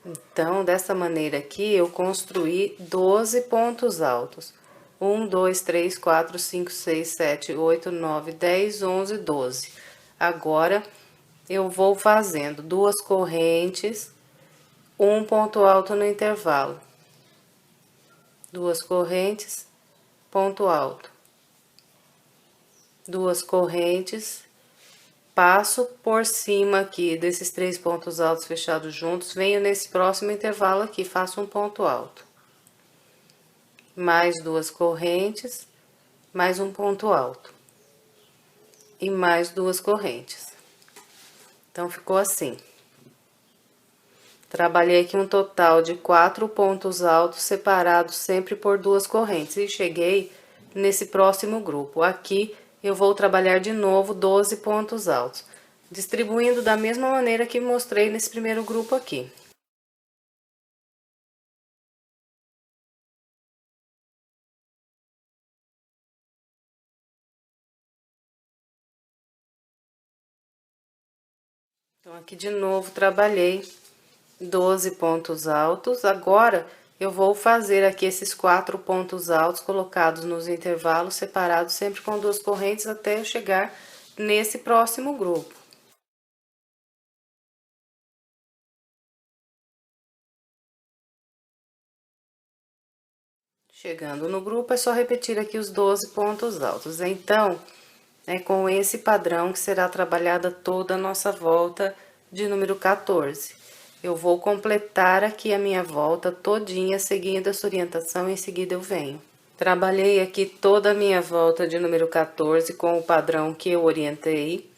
Então, dessa maneira aqui, eu construí 12 pontos altos. 1, 2, 3, 4, 5, 6, 7, 8, 9, 10, 11, 12. Agora, eu vou fazendo duas correntes, um ponto alto no intervalo. Duas correntes, ponto alto. Duas correntes, passo por cima aqui desses 3 pontos altos fechados juntos, venho nesse próximo intervalo aqui, faço um ponto alto. Mais 2 correntes, mais um ponto alto. E mais 2 correntes. Então, ficou assim. Trabalhei aqui um total de 4 pontos altos separados sempre por 2 correntes e cheguei nesse próximo grupo. Aqui eu vou trabalhar de novo 12 pontos altos, distribuindo da mesma maneira que mostrei nesse primeiro grupo aqui. Então, aqui de novo trabalhei 12 pontos altos. Agora, eu vou fazer aqui esses 4 pontos altos colocados nos intervalos separados, sempre com 2 correntes, até eu chegar nesse próximo grupo. Chegando no grupo, é só repetir aqui os 12 pontos altos. Então, é com esse padrão que será trabalhada toda a nossa volta de número 14. Eu vou completar aqui a minha volta todinha, seguindo essa orientação, em seguida eu venho. Trabalhei aqui toda a minha volta de número 14 com o padrão que eu orientei.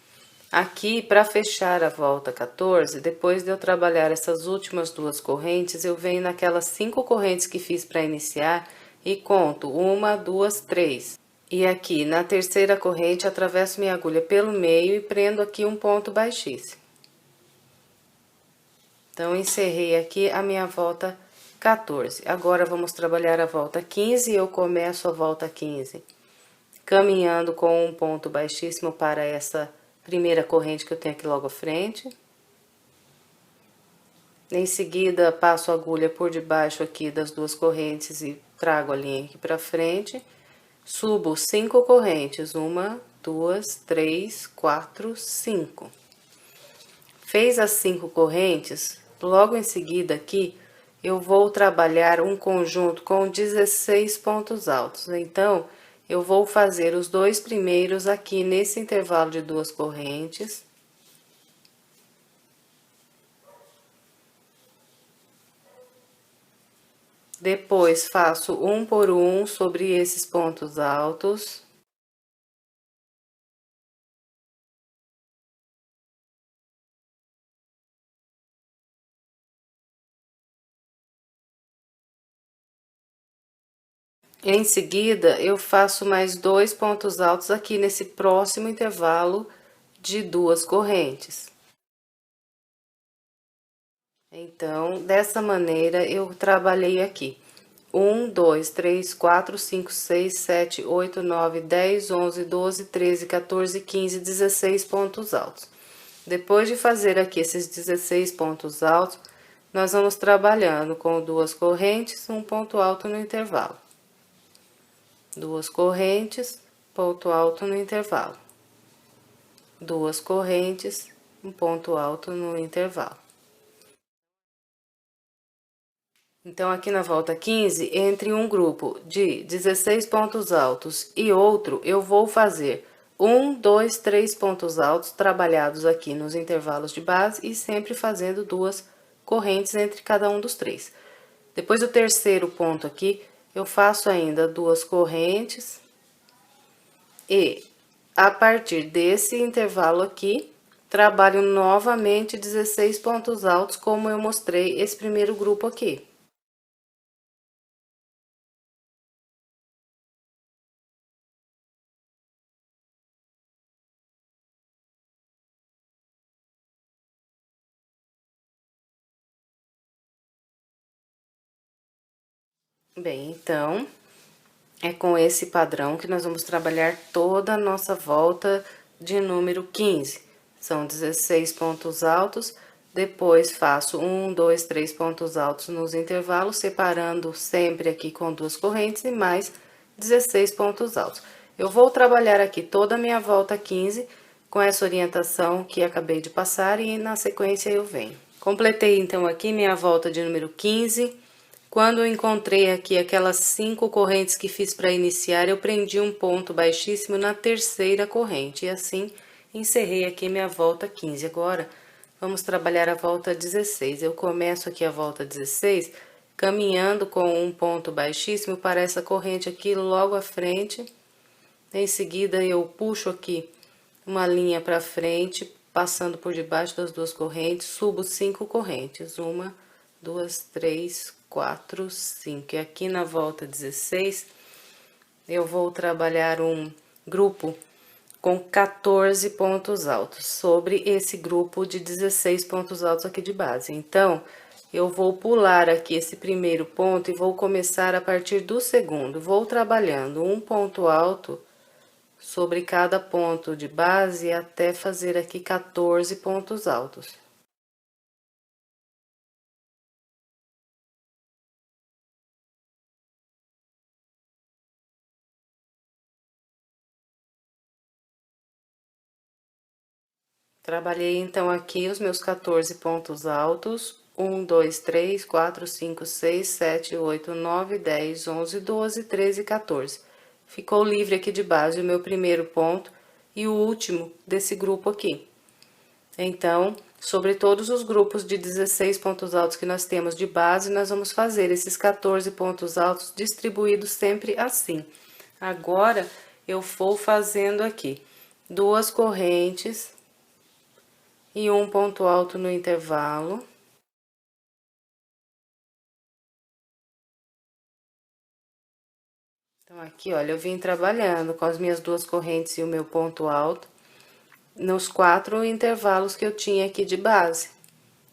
Aqui, para fechar a volta 14, depois de eu trabalhar essas últimas 2 correntes, eu venho naquelas 5 correntes que fiz para iniciar e conto 1, 2, 3. E aqui, na terceira corrente, atravesso minha agulha pelo meio e prendo aqui um ponto baixíssimo. Então, encerrei aqui a minha volta 14. Agora, vamos trabalhar a volta 15 e eu começo a volta 15 caminhando com um ponto baixíssimo para essa primeira corrente que eu tenho aqui logo à frente. Em seguida, passo a agulha por debaixo aqui das 2 correntes e trago a linha aqui para frente. Subo 5 correntes, 1, 2, 3, 4, 5. Fez as 5 correntes, logo em seguida aqui, eu vou trabalhar um conjunto com 16 pontos altos. Então, eu vou fazer os 2 primeiros aqui nesse intervalo de 2 correntes. Depois, faço um por um sobre esses pontos altos. Em seguida, eu faço mais 2 pontos altos aqui nesse próximo intervalo de 2 correntes. Então, dessa maneira, eu trabalhei aqui. 1, 2, 3, 4, 5, 6, 7, 8, 9, 10, 11, 12, 13, 14, 15, 16 pontos altos. Depois de fazer aqui esses 16 pontos altos, nós vamos trabalhando com 2 correntes, um ponto alto no intervalo. 2 correntes, ponto alto no intervalo. 2 correntes, um ponto alto no intervalo. Então, aqui na volta 15, entre um grupo de 16 pontos altos e outro, eu vou fazer 1, 2, 3 pontos altos trabalhados aqui nos intervalos de base e sempre fazendo 2 correntes entre cada um dos 3. Depois do terceiro ponto aqui, eu faço ainda 2 correntes e, a partir desse intervalo aqui, trabalho novamente 16 pontos altos, como eu mostrei esse primeiro grupo aqui. Bem, então, é com esse padrão que nós vamos trabalhar toda a nossa volta de número 15. São 16 pontos altos, depois faço 1, 2, 3 pontos altos nos intervalos, separando sempre aqui com 2 correntes e mais 16 pontos altos. Eu vou trabalhar aqui toda a minha volta 15 com essa orientação que acabei de passar e na sequência eu venho. Completei então aqui minha volta de número 15. Quando eu encontrei aqui aquelas 5 correntes que fiz para iniciar, eu prendi um ponto baixíssimo na terceira corrente. E assim, Encerrei aqui minha volta 15. Agora, vamos trabalhar a volta 16. Eu começo aqui a volta 16, caminhando com um ponto baixíssimo para essa corrente aqui logo à frente. Em seguida, eu puxo aqui uma linha para frente, passando por debaixo das duas correntes, subo 5 correntes. 1, 2, 3, 4, 5. E aqui na volta 16, eu vou trabalhar um grupo com 14 pontos altos sobre esse grupo de 16 pontos altos aqui de base. Então, eu vou pular aqui esse primeiro ponto e vou começar a partir do segundo. Vou trabalhando um ponto alto sobre cada ponto de base até fazer aqui 14 pontos altos. Trabalhei então aqui os meus 14 pontos altos. 1, 2, 3, 4, 5, 6, 7, 8, 9, 10, 11, 12, 13 e 14. Ficou livre aqui de base o meu primeiro ponto e o último desse grupo aqui. Então, sobre todos os grupos de 16 pontos altos que nós temos de base, nós vamos fazer esses 14 pontos altos distribuídos sempre assim. Agora, eu vou fazendo aqui 2 correntes e um ponto alto no intervalo. Então, aqui, olha, eu vim trabalhando com as minhas 2 correntes e o meu ponto alto nos 4 intervalos que eu tinha aqui de base.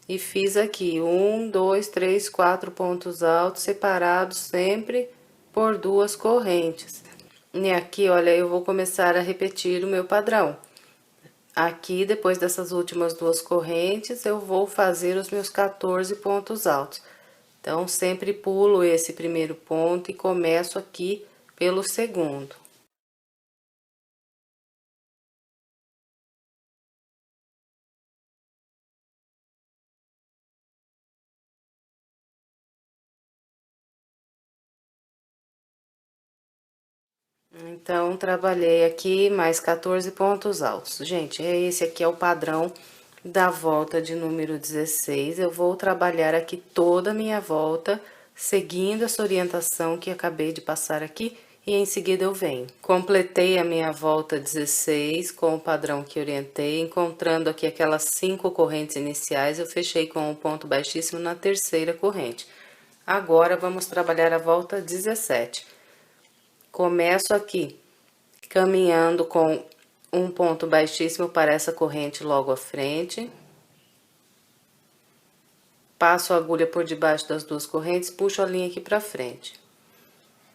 E fiz aqui 1, 2, 3, 4 pontos altos separados sempre por 2 correntes. E aqui, olha, eu vou começar a repetir o meu padrão. Aqui, depois dessas últimas 2 correntes, eu vou fazer os meus 14 pontos altos. Então, sempre pulo esse primeiro ponto e começo aqui pelo segundo. Então, trabalhei aqui mais 14 pontos altos. Gente, esse aqui é o padrão da volta de número 16. Eu vou trabalhar aqui toda a minha volta, seguindo essa orientação que acabei de passar aqui, e em seguida eu venho. Completei a minha volta 16 com o padrão que orientei, encontrando aqui aquelas 5 correntes iniciais, eu fechei com um ponto baixíssimo na terceira corrente. Agora, vamos trabalhar a volta 17. Começo aqui, caminhando com um ponto baixíssimo para essa corrente logo à frente. Passo a agulha por debaixo das 2 correntes, puxo a linha aqui pra frente.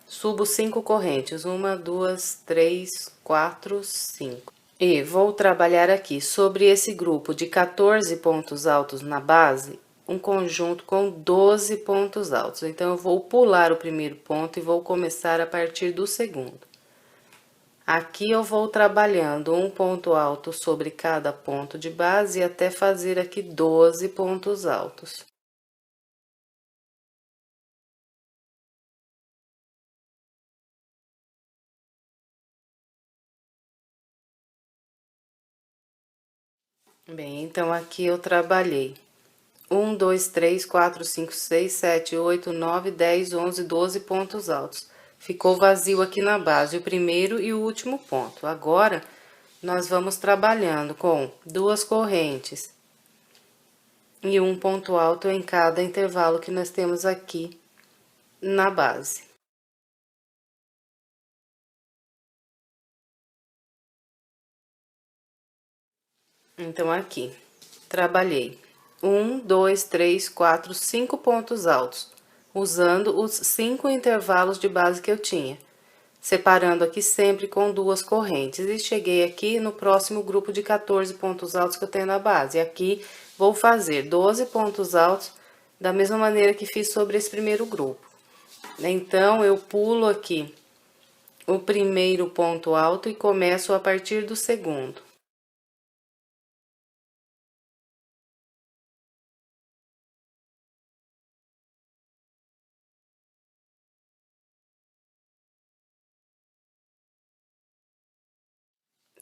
Subo 5 correntes, 1, 2, 3, 4, 5. E vou trabalhar aqui sobre esse grupo de 14 pontos altos na base, um conjunto com 12 pontos altos. Então, eu vou pular o primeiro ponto e vou começar a partir do segundo. Aqui eu vou trabalhando um ponto alto sobre cada ponto de base até fazer aqui 12 pontos altos. Bem, então aqui eu trabalhei 1, 2, 3, 4, 5, 6, 7, 8, 9, 10, 11, 12 pontos altos. Ficou vazio aqui na base, o primeiro e o último ponto. Agora, nós vamos trabalhando com 2 correntes e um ponto alto em cada intervalo que nós temos aqui na base. Então, aqui, trabalhei 1, 2, 3, 4, 5 pontos altos, usando os 5 intervalos de base que eu tinha, separando aqui sempre com 2 correntes. E cheguei aqui no próximo grupo de 14 pontos altos que eu tenho na base. E aqui, vou fazer 12 pontos altos da mesma maneira que fiz sobre esse primeiro grupo. Então, eu pulo aqui o primeiro ponto alto e começo a partir do segundo.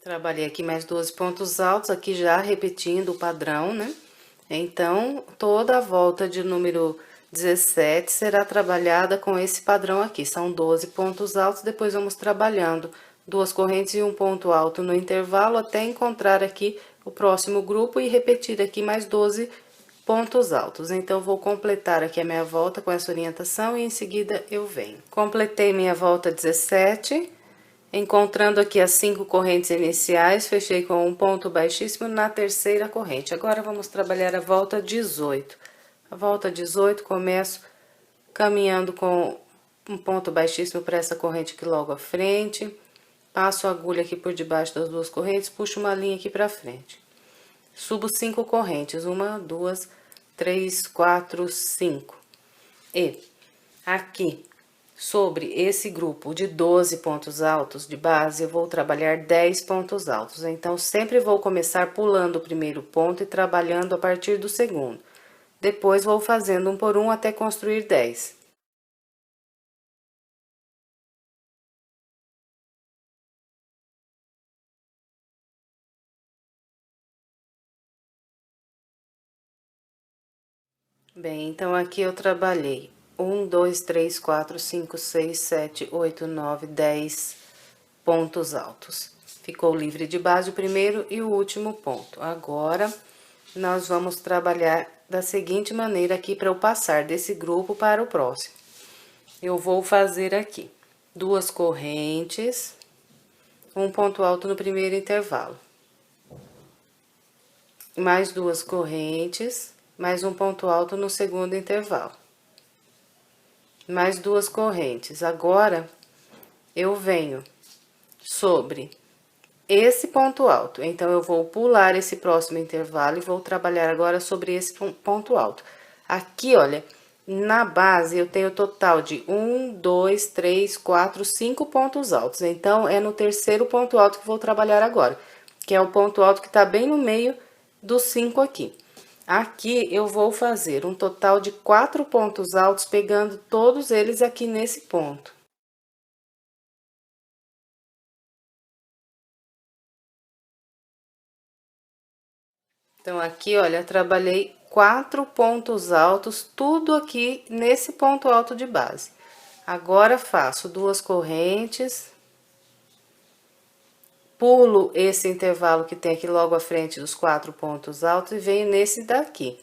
Trabalhei aqui mais 12 pontos altos, aqui já repetindo o padrão, né? Então, toda a volta de número 17 será trabalhada com esse padrão aqui. São 12 pontos altos, depois vamos trabalhando duas correntes e um ponto alto no intervalo até encontrar aqui o próximo grupo e repetir aqui mais 12 pontos altos. Então, vou completar aqui a minha volta com essa orientação e em seguida eu venho. Completei minha volta 17. Encontrando aqui as 5 correntes iniciais, fechei com um ponto baixíssimo na terceira corrente. Agora, vamos trabalhar a volta 18. A volta 18, começo caminhando com um ponto baixíssimo para essa corrente aqui logo à frente. Passo a agulha aqui por debaixo das duas correntes, puxo uma linha aqui para frente. Subo 5 correntes, 1, 2, 3, 4, 5. E aqui, sobre esse grupo de 12 pontos altos de base, eu vou trabalhar 10 pontos altos. Então, sempre vou começar pulando o primeiro ponto e trabalhando a partir do segundo. Depois, vou fazendo um por um até construir 10. Bem, então aqui eu trabalhei 1, 2, 3, 4, 5, 6, 7, 8, 9, 10 pontos altos. Ficou livre de base o primeiro e o último ponto. Agora, nós vamos trabalhar da seguinte maneira aqui para eu passar desse grupo para o próximo. Eu vou fazer aqui 2 correntes, um ponto alto no primeiro intervalo. Mais 2 correntes, mais um ponto alto no segundo intervalo. Mais 2 correntes. Agora, eu venho sobre esse ponto alto. Então, eu vou pular esse próximo intervalo e vou trabalhar agora sobre esse ponto alto. Aqui, olha, na base eu tenho total de 1, 2, 3, 4, 5 pontos altos. Então, é no terceiro ponto alto que vou trabalhar agora, que é o ponto alto que tá bem no meio dos 5 aqui. Aqui, eu vou fazer um total de 4 pontos altos, pegando todos eles aqui nesse ponto. Então, aqui, olha, trabalhei 4 pontos altos, tudo aqui nesse ponto alto de base. Agora, faço 2 correntes, pulo esse intervalo que tem aqui logo à frente dos 4 pontos altos e venho nesse daqui.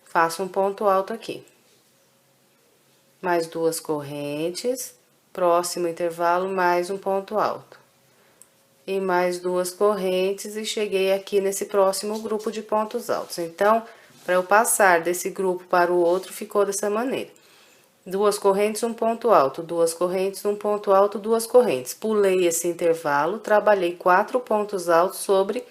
Faço um ponto alto aqui. Mais 2 correntes, próximo intervalo, mais um ponto alto. E mais 2 correntes e cheguei aqui nesse próximo grupo de pontos altos. Então, para eu passar desse grupo para o outro, ficou dessa maneira. 2 correntes, um ponto alto, 2 correntes, um ponto alto, 2 correntes. Pulei esse intervalo, trabalhei 4 pontos altos sobre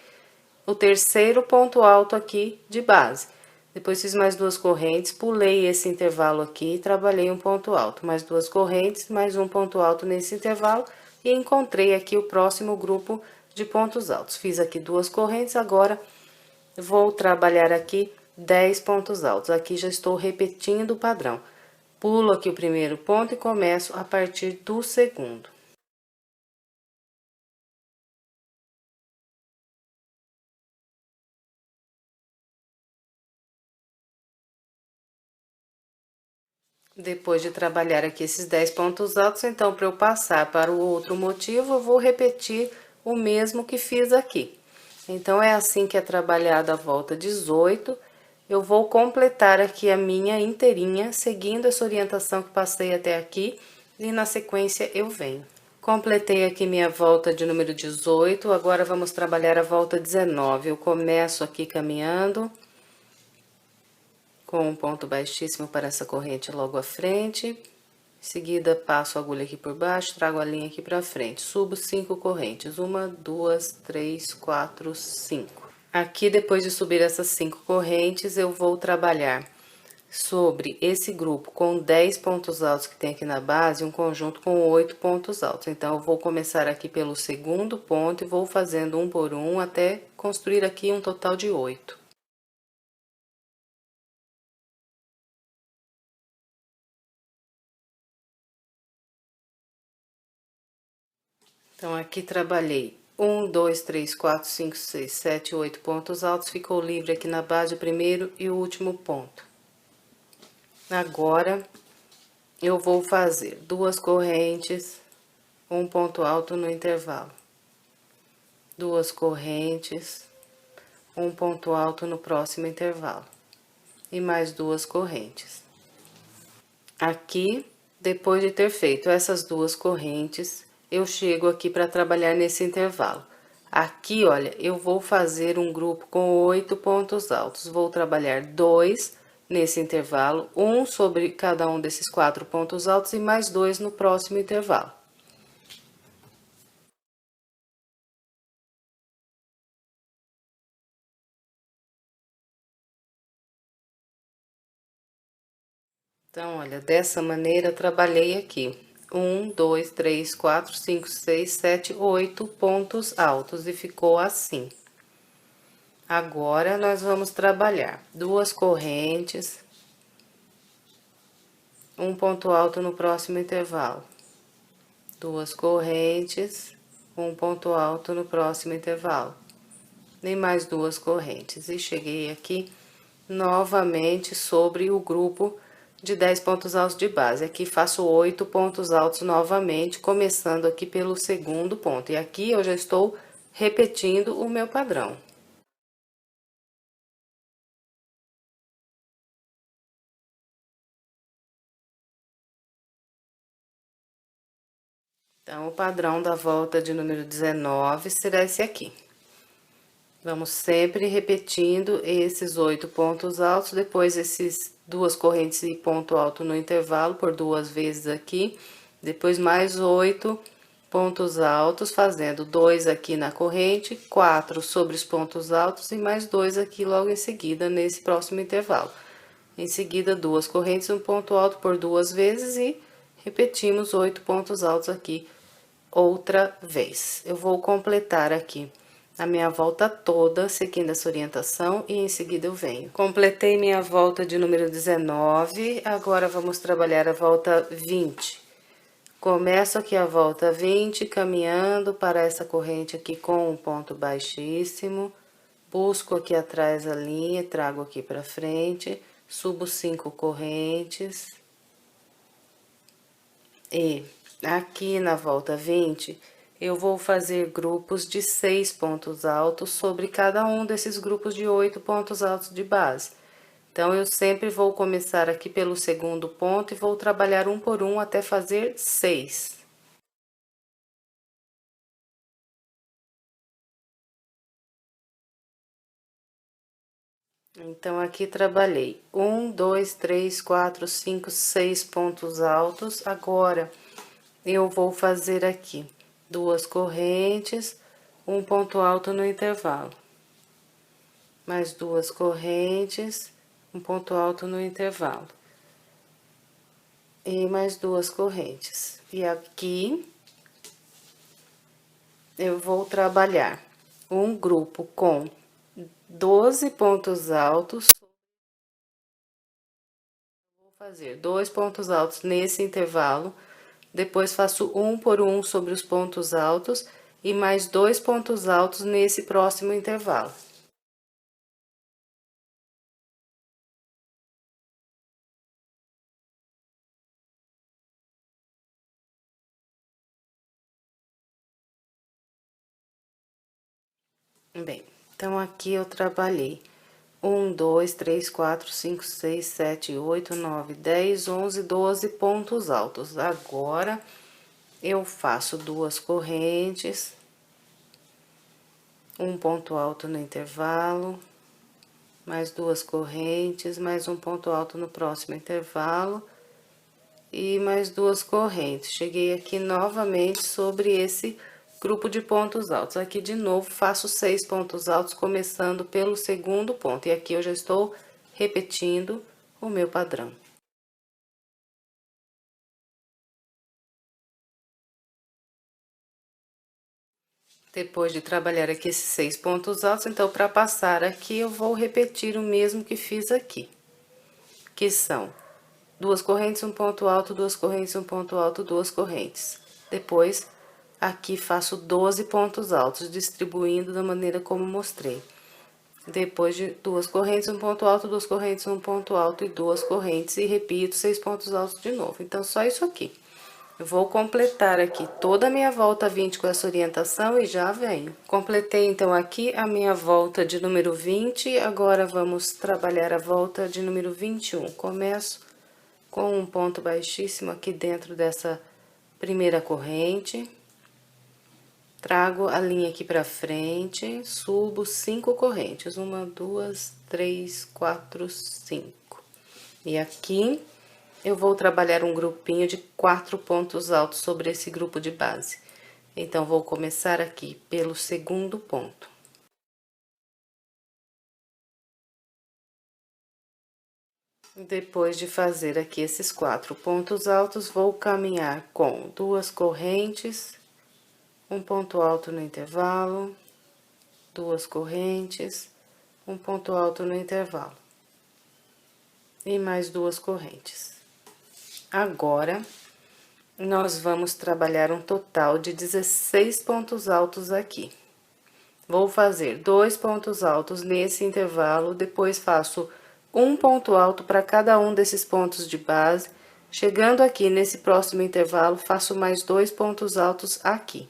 o terceiro ponto alto aqui de base. Depois fiz mais 2 correntes, pulei esse intervalo aqui e trabalhei um ponto alto. Mais 2 correntes, mais um ponto alto nesse intervalo e encontrei aqui o próximo grupo de pontos altos. Fiz aqui 2 correntes, agora vou trabalhar aqui 10 pontos altos. Aqui já estou repetindo o padrão. Pulo aqui o primeiro ponto e começo a partir do segundo. Depois de trabalhar aqui esses 10 pontos altos, então, para eu passar para o outro motivo, eu vou repetir o mesmo que fiz aqui. Então, é assim que é trabalhada a volta 18. Eu vou completar aqui a minha inteirinha, seguindo essa orientação que passei até aqui, e na sequência eu venho. Completei aqui minha volta de número 18, agora vamos trabalhar a volta 19. Eu começo aqui caminhando com um ponto baixíssimo para essa corrente logo à frente. Em seguida, passo a agulha aqui por baixo, trago a linha aqui pra frente. Subo 5 correntes. 1, 2, 3, 4, 5. Aqui, depois de subir essas 5 correntes, eu vou trabalhar sobre esse grupo com 10 pontos altos que tem aqui na base, um conjunto com 8 pontos altos. Então, eu vou começar aqui pelo segundo ponto e vou fazendo um por um até construir aqui um total de 8. Então, aqui trabalhei 1, 2, 3, 4, 5, 6, 7, 8 pontos altos, ficou livre aqui na base o primeiro e o último ponto. Agora, eu vou fazer 2 correntes, um ponto alto no intervalo. 2 correntes, um ponto alto no próximo intervalo. E mais 2 correntes. Aqui, depois de ter feito essas 2 correntes, eu chego aqui para trabalhar nesse intervalo. Aqui, olha, eu vou fazer um grupo com 8 pontos altos. Vou trabalhar 2 nesse intervalo, um sobre cada um desses 4 pontos altos e mais 2 no próximo intervalo. Então, olha, dessa maneira eu trabalhei aqui. 1, 2, 3, 4, 5, 6, 7, 8 pontos altos e ficou assim. Agora, nós vamos trabalhar 2 correntes, um ponto alto no próximo intervalo. 2 correntes, um ponto alto no próximo intervalo. Nem mais 2 correntes. E cheguei aqui novamente sobre o grupo de 10 pontos altos de base. Aqui faço 8 pontos altos novamente, começando aqui pelo segundo ponto. E aqui eu já estou repetindo o meu padrão. Então, o padrão da volta de número 19 será esse aqui. Vamos sempre repetindo esses 8 pontos altos, depois esses 2 correntes e ponto alto no intervalo, por 2 vezes aqui. Depois mais 8 pontos altos, fazendo 2 aqui na corrente, 4 sobre os pontos altos e mais 2 aqui logo em seguida, nesse próximo intervalo. Em seguida, 2 correntes, um ponto alto por 2 vezes e repetimos 8 pontos altos aqui outra vez. Eu vou completar aqui a minha volta toda, seguindo essa orientação, e em seguida eu venho. Completei minha volta de número 19, agora vamos trabalhar a volta 20. Começo aqui a volta 20, caminhando para essa corrente aqui com um ponto baixíssimo, busco aqui atrás a linha, trago aqui para frente, subo 5 correntes, e aqui na volta 20, eu vou fazer grupos de 6 pontos altos sobre cada um desses grupos de 8 pontos altos de base. Então, eu sempre vou começar aqui pelo segundo ponto e vou trabalhar um por um até fazer 6. Então, aqui trabalhei 1, 2, 3, 4, 5, 6 pontos altos. Agora, eu vou fazer aqui 2 correntes, um ponto alto no intervalo. Mais 2 correntes, um ponto alto no intervalo. E mais 2 correntes. E aqui, eu vou trabalhar um grupo com 12 pontos altos. Vou fazer 2 pontos altos nesse intervalo, depois faço um por um sobre os pontos altos e mais 2 pontos altos nesse próximo intervalo. Bem, então aqui eu trabalhei 1, 2, 3, 4, 5, 6, 7, 8, 9, 10, 11, 12 pontos altos. Agora, eu faço 2 correntes, um ponto alto no intervalo, mais 2 correntes, mais um ponto alto no próximo intervalo e mais 2 correntes. Cheguei aqui novamente sobre esse grupo de pontos altos. Aqui de novo faço 6 pontos altos, começando pelo segundo ponto. E aqui eu já estou repetindo o meu padrão. Depois de trabalhar aqui esses 6 pontos altos, então, para passar aqui, eu vou repetir o mesmo que fiz aqui. Que são 2 correntes, um ponto alto, 2 correntes, um ponto alto, 2 correntes. Depois, aqui faço 12 pontos altos, distribuindo da maneira como mostrei. Depois de 2 correntes, um ponto alto, 2 correntes, um ponto alto e 2 correntes, e repito 6 pontos altos de novo. Então, só isso aqui. Eu vou completar aqui toda a minha volta 20 com essa orientação e já venho. Completei, então, aqui a minha volta de número 20, agora vamos trabalhar a volta de número 21. Começo com um ponto baixíssimo aqui dentro dessa primeira corrente. Trago a linha aqui pra frente, subo 5 correntes, 1, 2, 3, 4, 5. E aqui eu vou trabalhar um grupinho de 4 pontos altos sobre esse grupo de base. Então, vou começar aqui pelo segundo ponto. Depois de fazer aqui esses 4 pontos altos, vou caminhar com 2 correntes, um ponto alto no intervalo, 2 correntes, um ponto alto no intervalo. E mais 2 correntes. Agora, nós vamos trabalhar um total de 16 pontos altos aqui. Vou fazer 2 pontos altos nesse intervalo, depois faço um ponto alto para cada um desses pontos de base. Chegando aqui nesse próximo intervalo, faço mais 2 pontos altos aqui.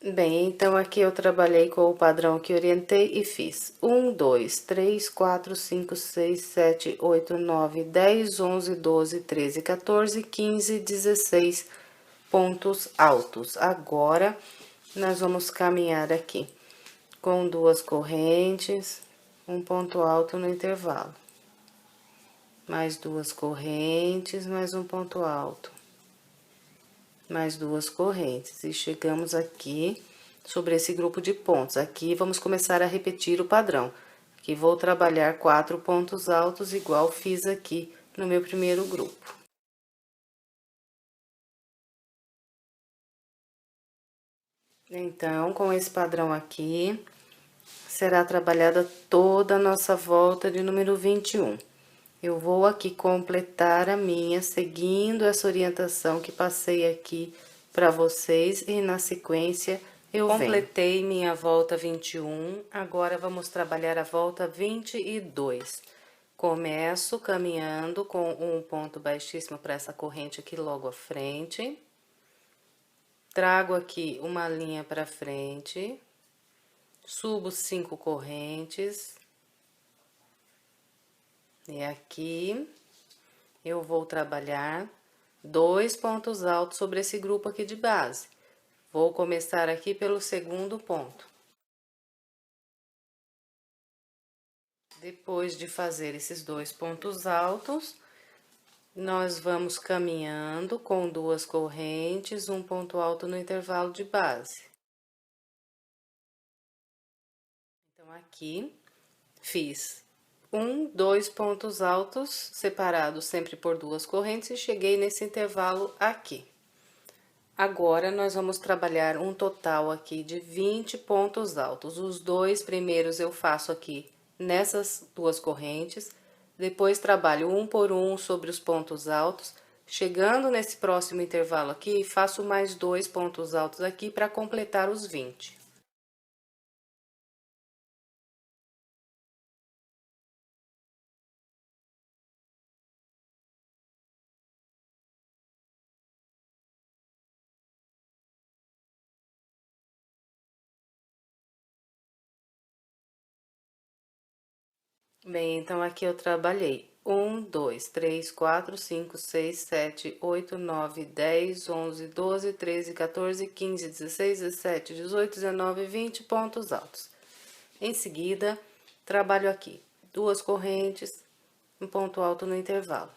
Bem, então aqui eu trabalhei com o padrão que orientei e fiz 1, 2, 3, 4, 5, 6, 7, 8, 9, 10, 11, 12, 13, 14, 15, 16 pontos altos. Agora, nós vamos caminhar aqui com 2 correntes, um ponto alto no intervalo. Mais 2 correntes, mais um ponto alto. Mais 2 correntes, e chegamos aqui sobre esse grupo de pontos. Aqui vamos começar a repetir o padrão. Aqui vou trabalhar 4 pontos altos, igual fiz aqui no meu primeiro grupo. Então, com esse padrão aqui, será trabalhada toda a nossa volta de número 21. Eu vou aqui completar a minha, seguindo essa orientação que passei aqui para vocês, e na sequência eu completei minha volta 21, agora vamos trabalhar a volta 22. Começo caminhando com um ponto baixíssimo para essa corrente aqui logo à frente. Trago aqui uma linha para frente, subo 5 correntes. E aqui, eu vou trabalhar 2 pontos altos sobre esse grupo aqui de base. Vou começar aqui pelo segundo ponto. Depois de fazer esses 2 pontos altos, nós vamos caminhando com 2 correntes, um ponto alto no intervalo de base. Então, aqui, fiz 2 pontos altos separados sempre por 2 correntes e cheguei nesse intervalo aqui. Agora, nós vamos trabalhar um total aqui de 20 pontos altos. Os 2 primeiros eu faço aqui nessas 2 correntes, depois trabalho um por um sobre os pontos altos. Chegando nesse próximo intervalo aqui, faço mais 2 pontos altos aqui para completar os 20. Bem, então aqui eu trabalhei 1, 2, 3, 4, 5, 6, 7, 8, 9, 10, 11, 12, 13, 14, 15, 16, 17, 18, 19, 20 pontos altos. Em seguida, trabalho aqui 2 correntes, um ponto alto no intervalo.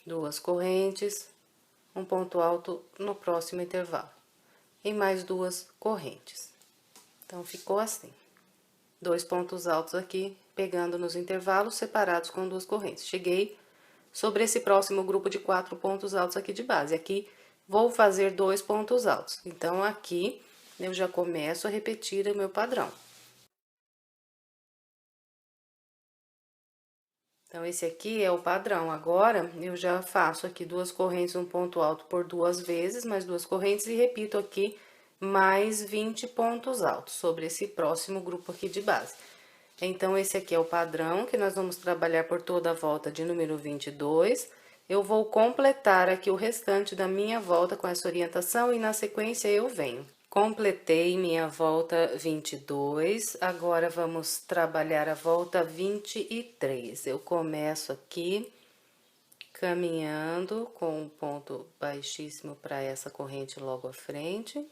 2 correntes, um ponto alto no próximo intervalo. E mais 2 correntes. Então, ficou assim. 2 pontos altos aqui, pegando nos intervalos separados com 2 correntes. Cheguei sobre esse próximo grupo de 4 pontos altos aqui de base. Aqui vou fazer 2 pontos altos. Então, aqui eu já começo a repetir o meu padrão. Então, esse aqui é o padrão. Agora, eu já faço aqui 2 correntes, um ponto alto por 2 vezes, mais 2 correntes e repito aqui mais 20 pontos altos sobre esse próximo grupo aqui de base. Então, esse aqui é o padrão que nós vamos trabalhar por toda a volta de número 22. Eu vou completar aqui o restante da minha volta com essa orientação e na sequência eu venho. Completei minha volta 22, agora vamos trabalhar a volta 23. Eu começo aqui caminhando com um ponto baixíssimo para essa corrente logo à frente.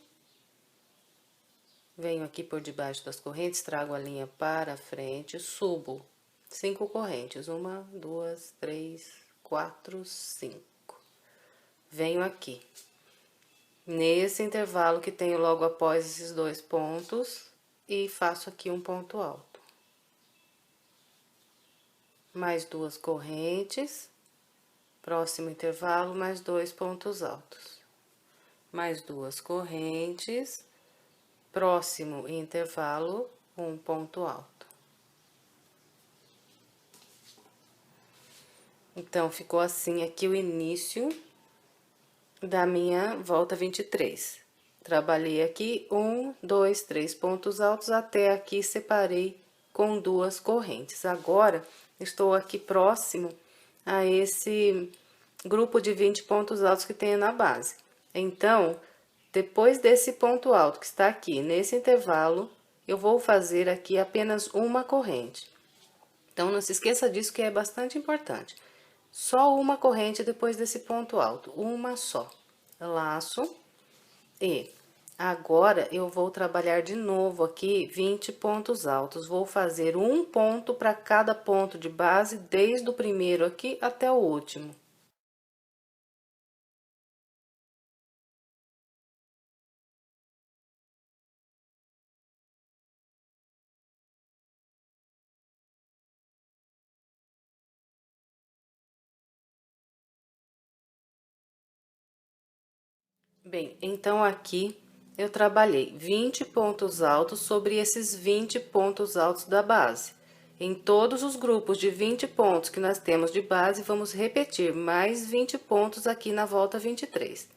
Venho aqui por debaixo das correntes, trago a linha para frente, subo 5 correntes, 1, 2, 3, 4, 5. Venho aqui. Nesse intervalo que tenho logo após esses 2 pontos, e faço aqui um ponto alto. Mais 2 correntes, próximo intervalo, mais 2 pontos altos. Mais 2 correntes, próximo intervalo, um ponto alto. Então, ficou assim aqui o início da minha volta 23. Trabalhei aqui 1, 2, 3 pontos altos, até aqui separei com 2 correntes. Agora, estou aqui próximo a esse grupo de 20 pontos altos que tenho na base. Então, depois desse ponto alto que está aqui, nesse intervalo, eu vou fazer aqui apenas uma corrente. Então, não se esqueça disso que é bastante importante. Só uma corrente depois desse ponto alto, uma só. Laço e agora eu vou trabalhar de novo aqui 20 pontos altos. Vou fazer um ponto para cada ponto de base, desde o primeiro aqui até o último. Bem, então aqui eu trabalhei 20 pontos altos sobre esses 20 pontos altos da base. Em todos os grupos de 20 pontos que nós temos de base, vamos repetir mais 20 pontos aqui na volta 23.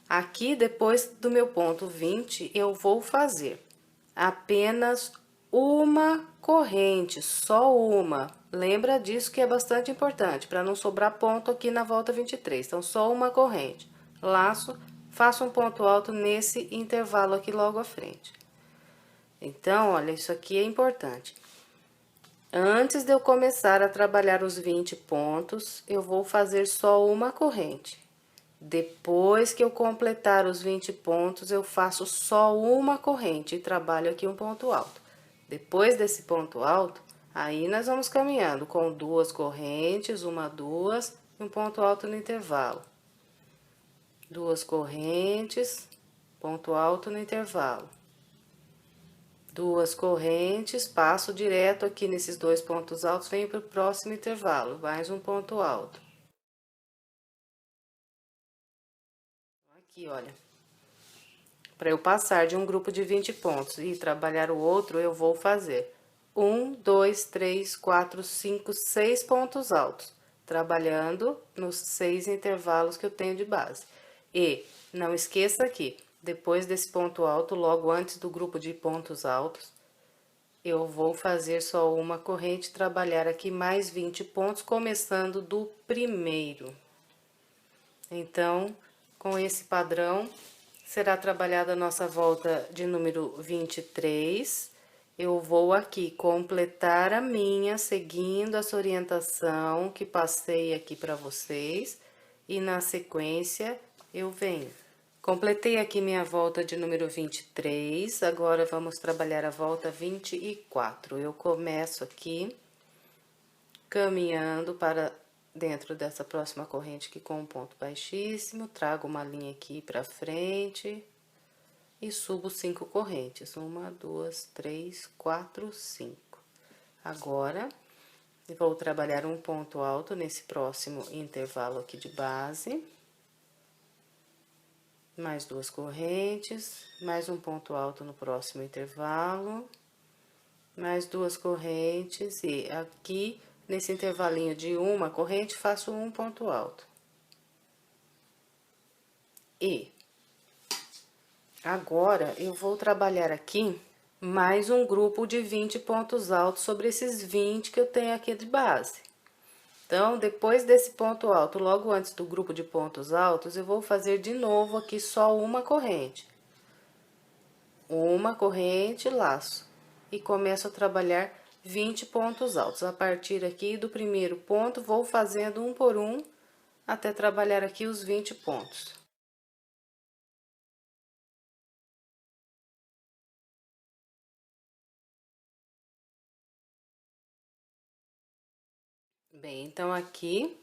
Aqui, depois do meu ponto 20, eu vou fazer apenas uma corrente, só uma. Lembra disso que é bastante importante, para não sobrar ponto aqui na volta 23. Então, só uma corrente. Laço, faço um ponto alto nesse intervalo aqui logo à frente. Então, olha, isso aqui é importante. Antes de eu começar a trabalhar os 20 pontos, eu vou fazer só uma corrente. Depois que eu completar os 20 pontos, eu faço só uma corrente e trabalho aqui um ponto alto. Depois desse ponto alto, aí nós vamos caminhando com 2 correntes, 1, 2, e um ponto alto no intervalo. 2 correntes, ponto alto no intervalo. 2 correntes, passo direto aqui nesses 2 pontos altos, venho para o próximo intervalo, mais um ponto alto. Aqui, olha, para eu passar de um grupo de 20 pontos e trabalhar o outro, eu vou fazer 1, 2, 3, 4, 5, 6 pontos altos, trabalhando nos 6 intervalos que eu tenho de base. E não esqueça aqui, depois desse ponto alto, logo antes do grupo de pontos altos, eu vou fazer só uma corrente, trabalhar aqui mais 20 pontos, começando do primeiro. Então, com esse padrão, será trabalhada a nossa volta de número 23. Eu vou aqui completar a minha, seguindo essa orientação que passei aqui para vocês, e na sequência eu venho. Completei aqui minha volta de número 23, agora vamos trabalhar a volta 24. Eu começo aqui caminhando para dentro dessa próxima corrente aqui com um ponto baixíssimo, trago uma linha aqui para frente e subo 5 correntes. 1, 2, 3, 4, 5. Agora, E vou trabalhar um ponto alto nesse próximo intervalo aqui de base. Mais 2 correntes, mais um ponto alto no próximo intervalo. Mais 2 correntes e aqui, nesse intervalinho de uma corrente, faço um ponto alto. E agora, eu vou trabalhar aqui mais um grupo de 20 pontos altos sobre esses 20 que eu tenho aqui de base. Então, depois desse ponto alto, logo antes do grupo de pontos altos, eu vou fazer de novo aqui só uma corrente. Uma corrente, laço. E começo a trabalhar 20 pontos altos. A partir aqui do primeiro ponto, vou fazendo um por um, até trabalhar aqui os 20 pontos. Bem, então aqui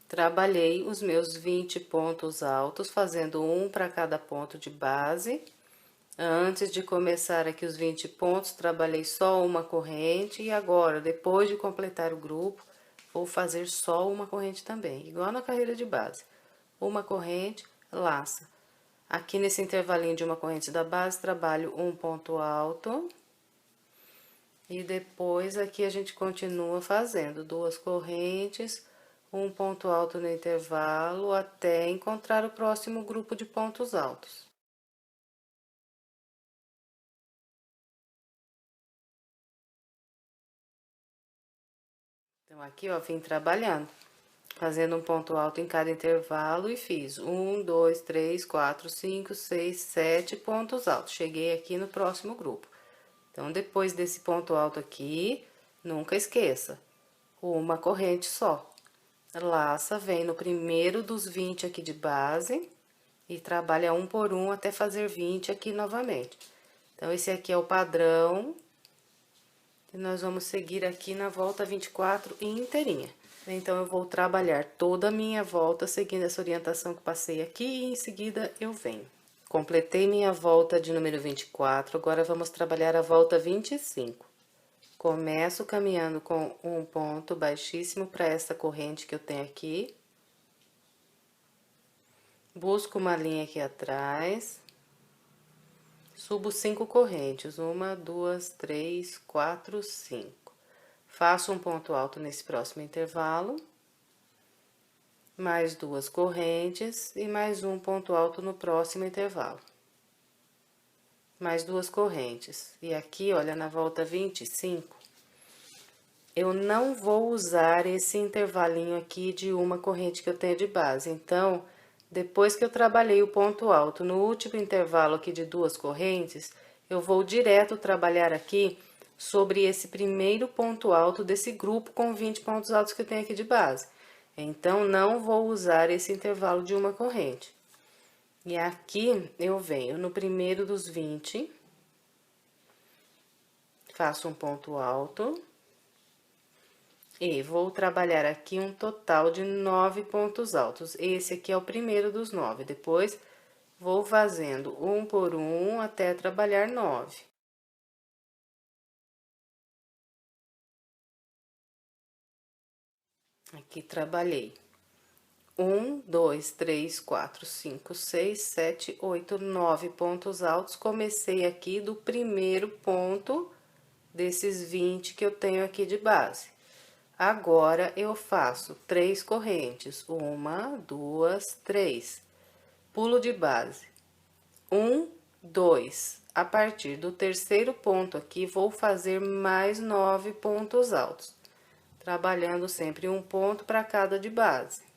trabalhei os meus 20 pontos altos, fazendo um para cada ponto de base. Antes de começar aqui os 20 pontos, trabalhei só uma corrente e agora, depois de completar o grupo, vou fazer só uma corrente também, igual na carreira de base. Uma corrente, laça. Aqui nesse intervalinho de uma corrente da base, trabalho um ponto alto. E depois aqui a gente continua fazendo 2 correntes, um ponto alto no intervalo, até encontrar o próximo grupo de pontos altos. Então, aqui, ó, vim trabalhando, fazendo um ponto alto em cada intervalo e fiz 1, 2, 3, 4, 5, 6, 7 pontos altos. Cheguei aqui no próximo grupo. Então, depois desse ponto alto aqui, nunca esqueça, uma corrente só. Laça, vem no primeiro dos 20 aqui de base e trabalha um por um até fazer 20 aqui novamente. Então, esse aqui é o padrão que nós vamos seguir aqui na volta 24 inteirinha. Então, eu vou trabalhar toda a minha volta seguindo essa orientação que passei aqui e em seguida eu venho. Completei minha volta de número 24, agora vamos trabalhar a volta 25. Começo caminhando com um ponto baixíssimo para essa corrente que eu tenho aqui. Busco uma linha aqui atrás. Subo 5 correntes, 1, 2, 3, 4, 5. Faço um ponto alto nesse próximo intervalo. Mais 2 correntes e mais um ponto alto no próximo intervalo. Mais 2 correntes. E aqui, olha, na volta 25, eu não vou usar esse intervalinho aqui de uma corrente que eu tenho de base. Então, depois que eu trabalhei o ponto alto no último intervalo aqui de 2 correntes, eu vou direto trabalhar aqui sobre esse primeiro ponto alto desse grupo com 20 pontos altos que eu tenho aqui de base. Então, não vou usar esse intervalo de uma corrente. E aqui, eu venho no primeiro dos 20, faço um ponto alto. E vou trabalhar aqui um total de 9 pontos altos. Esse aqui é o primeiro dos 9. Depois, vou fazendo um por um até trabalhar 9. Aqui trabalhei 1, 2, 3, 4, 5, 6, 7, 8, 9 pontos altos. Comecei aqui do primeiro ponto desses 20 que eu tenho aqui de base. Agora, eu faço 3 correntes, 1, 2, 3. Pulo de base, 1, 2. A partir do terceiro ponto aqui, vou fazer mais 9 pontos altos, trabalhando sempre um ponto para cada de base.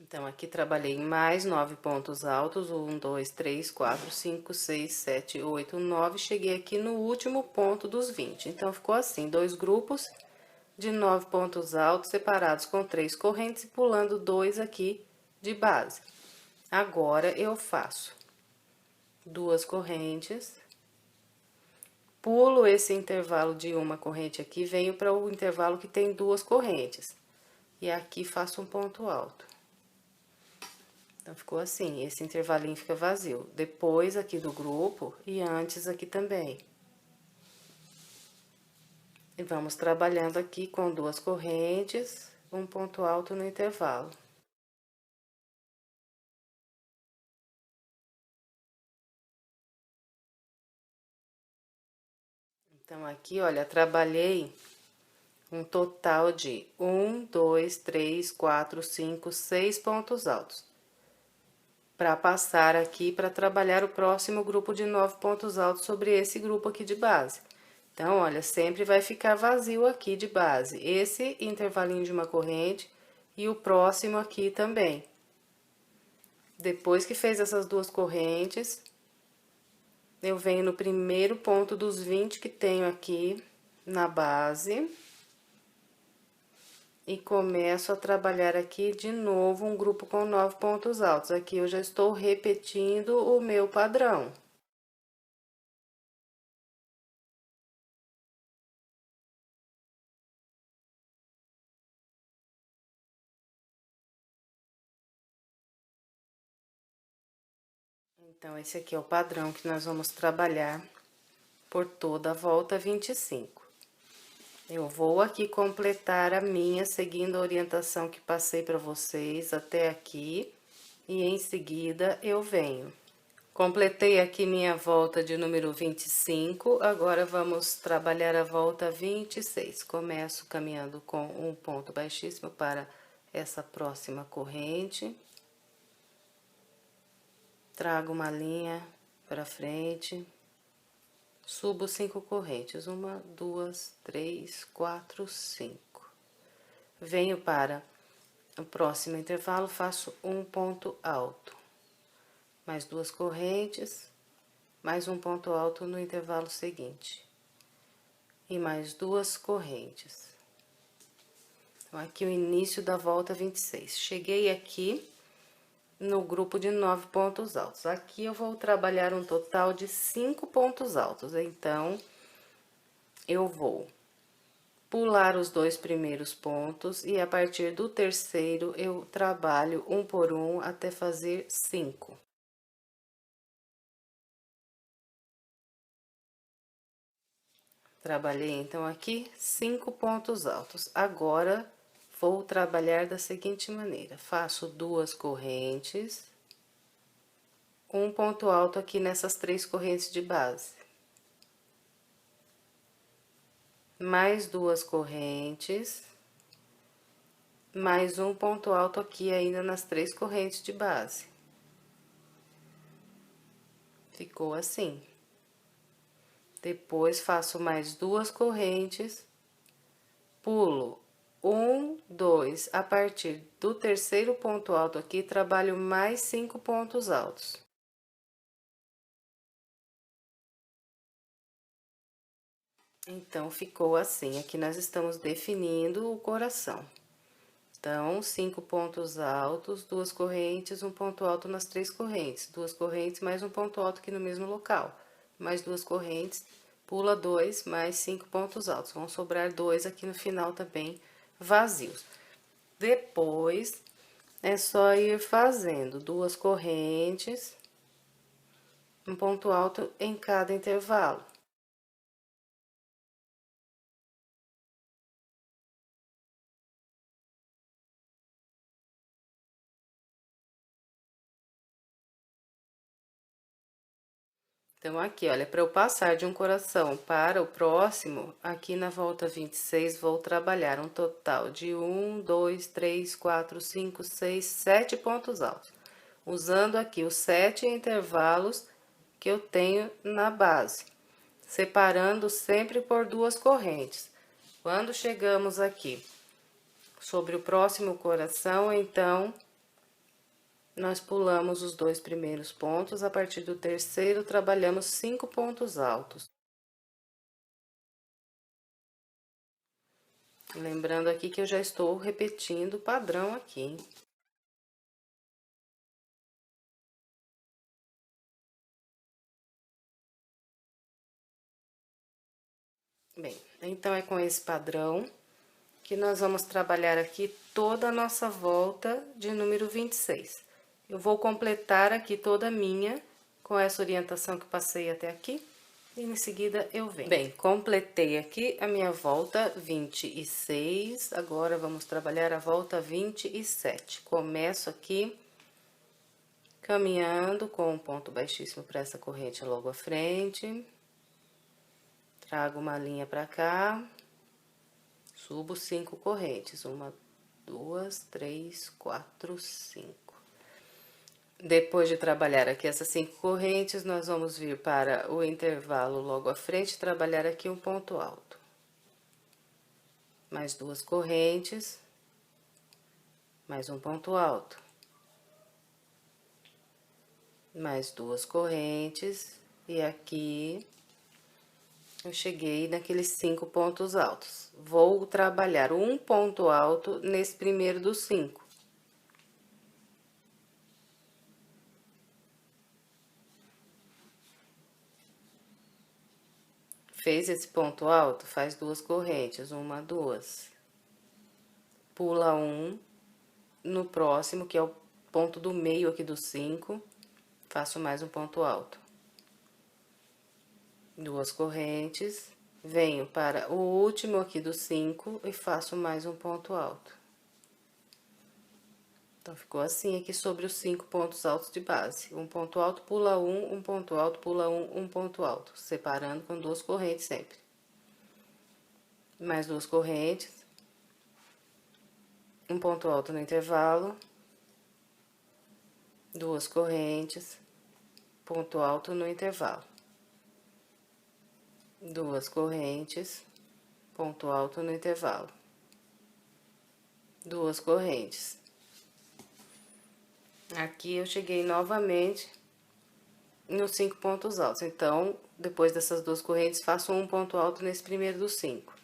Então, aqui trabalhei mais 9 pontos altos, 1, 2, 3, 4, 5, 6, 7, 8, 9, cheguei aqui no último ponto dos 20. Então, ficou assim, 2 grupos de 9 pontos altos, separados com 3 correntes e pulando 2 aqui de base. Agora, eu faço 2 correntes, pulo esse intervalo de uma corrente aqui, venho para o intervalo que tem 2 correntes. E aqui faço um ponto alto. Então, ficou assim, esse intervalinho fica vazio. Depois aqui do grupo e antes aqui também. E vamos trabalhando aqui com 2 correntes, um ponto alto no intervalo. Então, aqui, olha, trabalhei um total de 1, 2, 3, 4, 5, 6 pontos altos. Para passar aqui para trabalhar o próximo grupo de 9 pontos altos sobre esse grupo aqui de base. Então, olha, sempre vai ficar vazio aqui de base, esse intervalinho de uma corrente e o próximo aqui também. Depois que fez essas 2 correntes, eu venho no primeiro ponto dos 20 que tenho aqui na base. E começo a trabalhar aqui de novo um grupo com 9 pontos altos. Aqui eu já estou repetindo o meu padrão. Então, esse aqui é o padrão que nós vamos trabalhar por toda a volta 25. Eu vou aqui completar a minha, seguindo a orientação que passei para vocês até aqui, e em seguida eu venho. Completei aqui minha volta de número 25, agora vamos trabalhar a volta 26. Começo caminhando com um ponto baixíssimo para essa próxima corrente. Trago uma linha para frente, subo 5 correntes, 1, 2, 3, 4, 5. Venho para o próximo intervalo, faço um ponto alto, mais 2 correntes, mais um ponto alto no intervalo seguinte, e mais 2 correntes. Então, aqui o início da volta 26. Cheguei aqui no grupo de 9 pontos altos. Aqui eu vou trabalhar um total de 5 pontos altos. Então, eu vou pular os 2 primeiros pontos e a partir do terceiro eu trabalho um por um até fazer 5. Trabalhei então aqui 5 pontos altos. Agora, vou trabalhar da seguinte maneira: faço 2 correntes, um ponto alto aqui nessas 3 correntes de base, mais 2 correntes, mais um ponto alto aqui ainda nas 3 correntes de base. Ficou assim. Depois, faço mais 2 correntes, pulo 1, 2, a partir do terceiro ponto alto aqui, trabalho mais 5 pontos altos. Então, ficou assim. Aqui nós estamos definindo o coração. Então, 5 pontos altos, 2 correntes, um ponto alto nas 3 correntes. 2 correntes, mais um ponto alto aqui no mesmo local. Mais 2 correntes, pula 2, mais 5 pontos altos. Vão sobrar 2 aqui no final também, vazios. Depois, é só ir fazendo 2 correntes, um ponto alto em cada intervalo. Então, aqui, olha, para eu passar de um coração para o próximo, aqui na volta 26, vou trabalhar um total de 1, 2, 3, 4, 5, 6, 7 pontos altos. Usando aqui os 7 intervalos que eu tenho na base, separando sempre por 2 correntes. Quando chegamos aqui sobre o próximo coração, então, nós pulamos os 2 primeiros pontos, a partir do terceiro, trabalhamos 5 pontos altos. Lembrando aqui que eu já estou repetindo o padrão aqui, hein? Bem, então é com esse padrão que nós vamos trabalhar aqui toda a nossa volta de número 26. Eu vou completar aqui toda a minha com essa orientação que eu passei até aqui. E em seguida eu venho. Bem, completei aqui a minha volta 26. Agora vamos trabalhar a volta 27. Começo aqui caminhando com um ponto baixíssimo para essa corrente logo à frente. Trago uma linha para cá. Subo 5 correntes. 1, 2, 3, 4, 5. Depois de trabalhar aqui essas 5 correntes, nós vamos vir para o intervalo logo à frente, trabalhar aqui um ponto alto. Mais 2 correntes, mais um ponto alto. Mais 2 correntes, e aqui eu cheguei naqueles 5 pontos altos. Vou trabalhar um ponto alto nesse primeiro dos 5. Fez esse ponto alto, faz 2 correntes, 1, 2. Pula 1, no próximo, que é o ponto do meio aqui do 5, faço mais um ponto alto. 2 correntes, venho para o último aqui do 5 e faço mais um ponto alto. Então, ficou assim aqui sobre os 5 pontos altos de base. Um ponto alto, pula 1, um ponto alto, pula 1, um ponto alto. Separando com 2 correntes sempre. Mais 2 correntes. Um ponto alto no intervalo. 2 correntes. Ponto alto no intervalo. 2 correntes. Ponto alto no intervalo. 2 correntes. Aqui eu cheguei novamente nos 5 pontos altos. Então, depois dessas 2 correntes, faço um ponto alto nesse primeiro dos 5.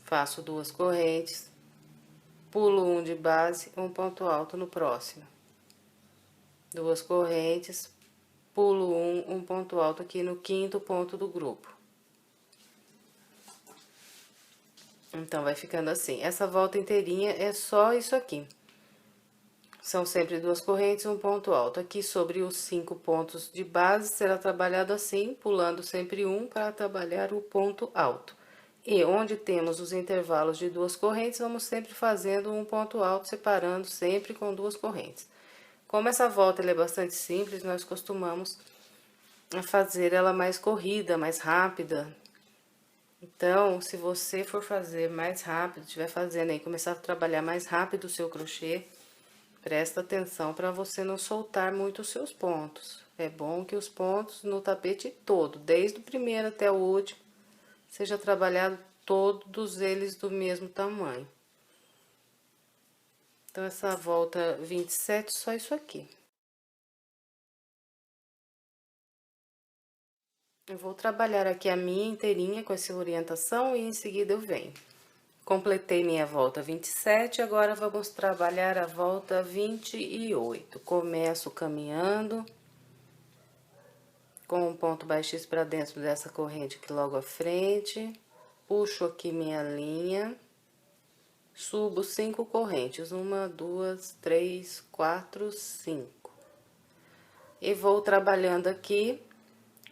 Faço 2 correntes, pulo 1 de base, um ponto alto no próximo. 2 correntes, pulo 1, um ponto alto aqui no 5º ponto do grupo. Então, vai ficando assim. Essa volta inteirinha é só isso aqui. São sempre 2 correntes, um ponto alto. Aqui, sobre os 5 pontos de base, será trabalhado assim, pulando sempre um para trabalhar o ponto alto. E onde temos os intervalos de 2 correntes, vamos sempre fazendo um ponto alto, separando sempre com 2 correntes. Como essa volta ela é bastante simples, nós costumamos fazer ela mais corrida, mais rápida. Então, se você for fazer mais rápido, estiver fazendo aí, começar a trabalhar mais rápido o seu crochê, presta atenção para você não soltar muito os seus pontos. É bom que os pontos no tapete todo, desde o primeiro até o último, seja trabalhado todos eles do mesmo tamanho. Então, essa volta 27, só isso aqui. Eu vou trabalhar aqui a minha inteirinha com essa orientação e em seguida eu venho. Completei minha volta 27, agora vamos trabalhar a volta 28. Começo caminhando com um ponto baixíssimo para dentro dessa corrente aqui logo à frente. Puxo aqui minha linha, subo 5 correntes, 1, 2, 3, 4, 5. E vou trabalhando aqui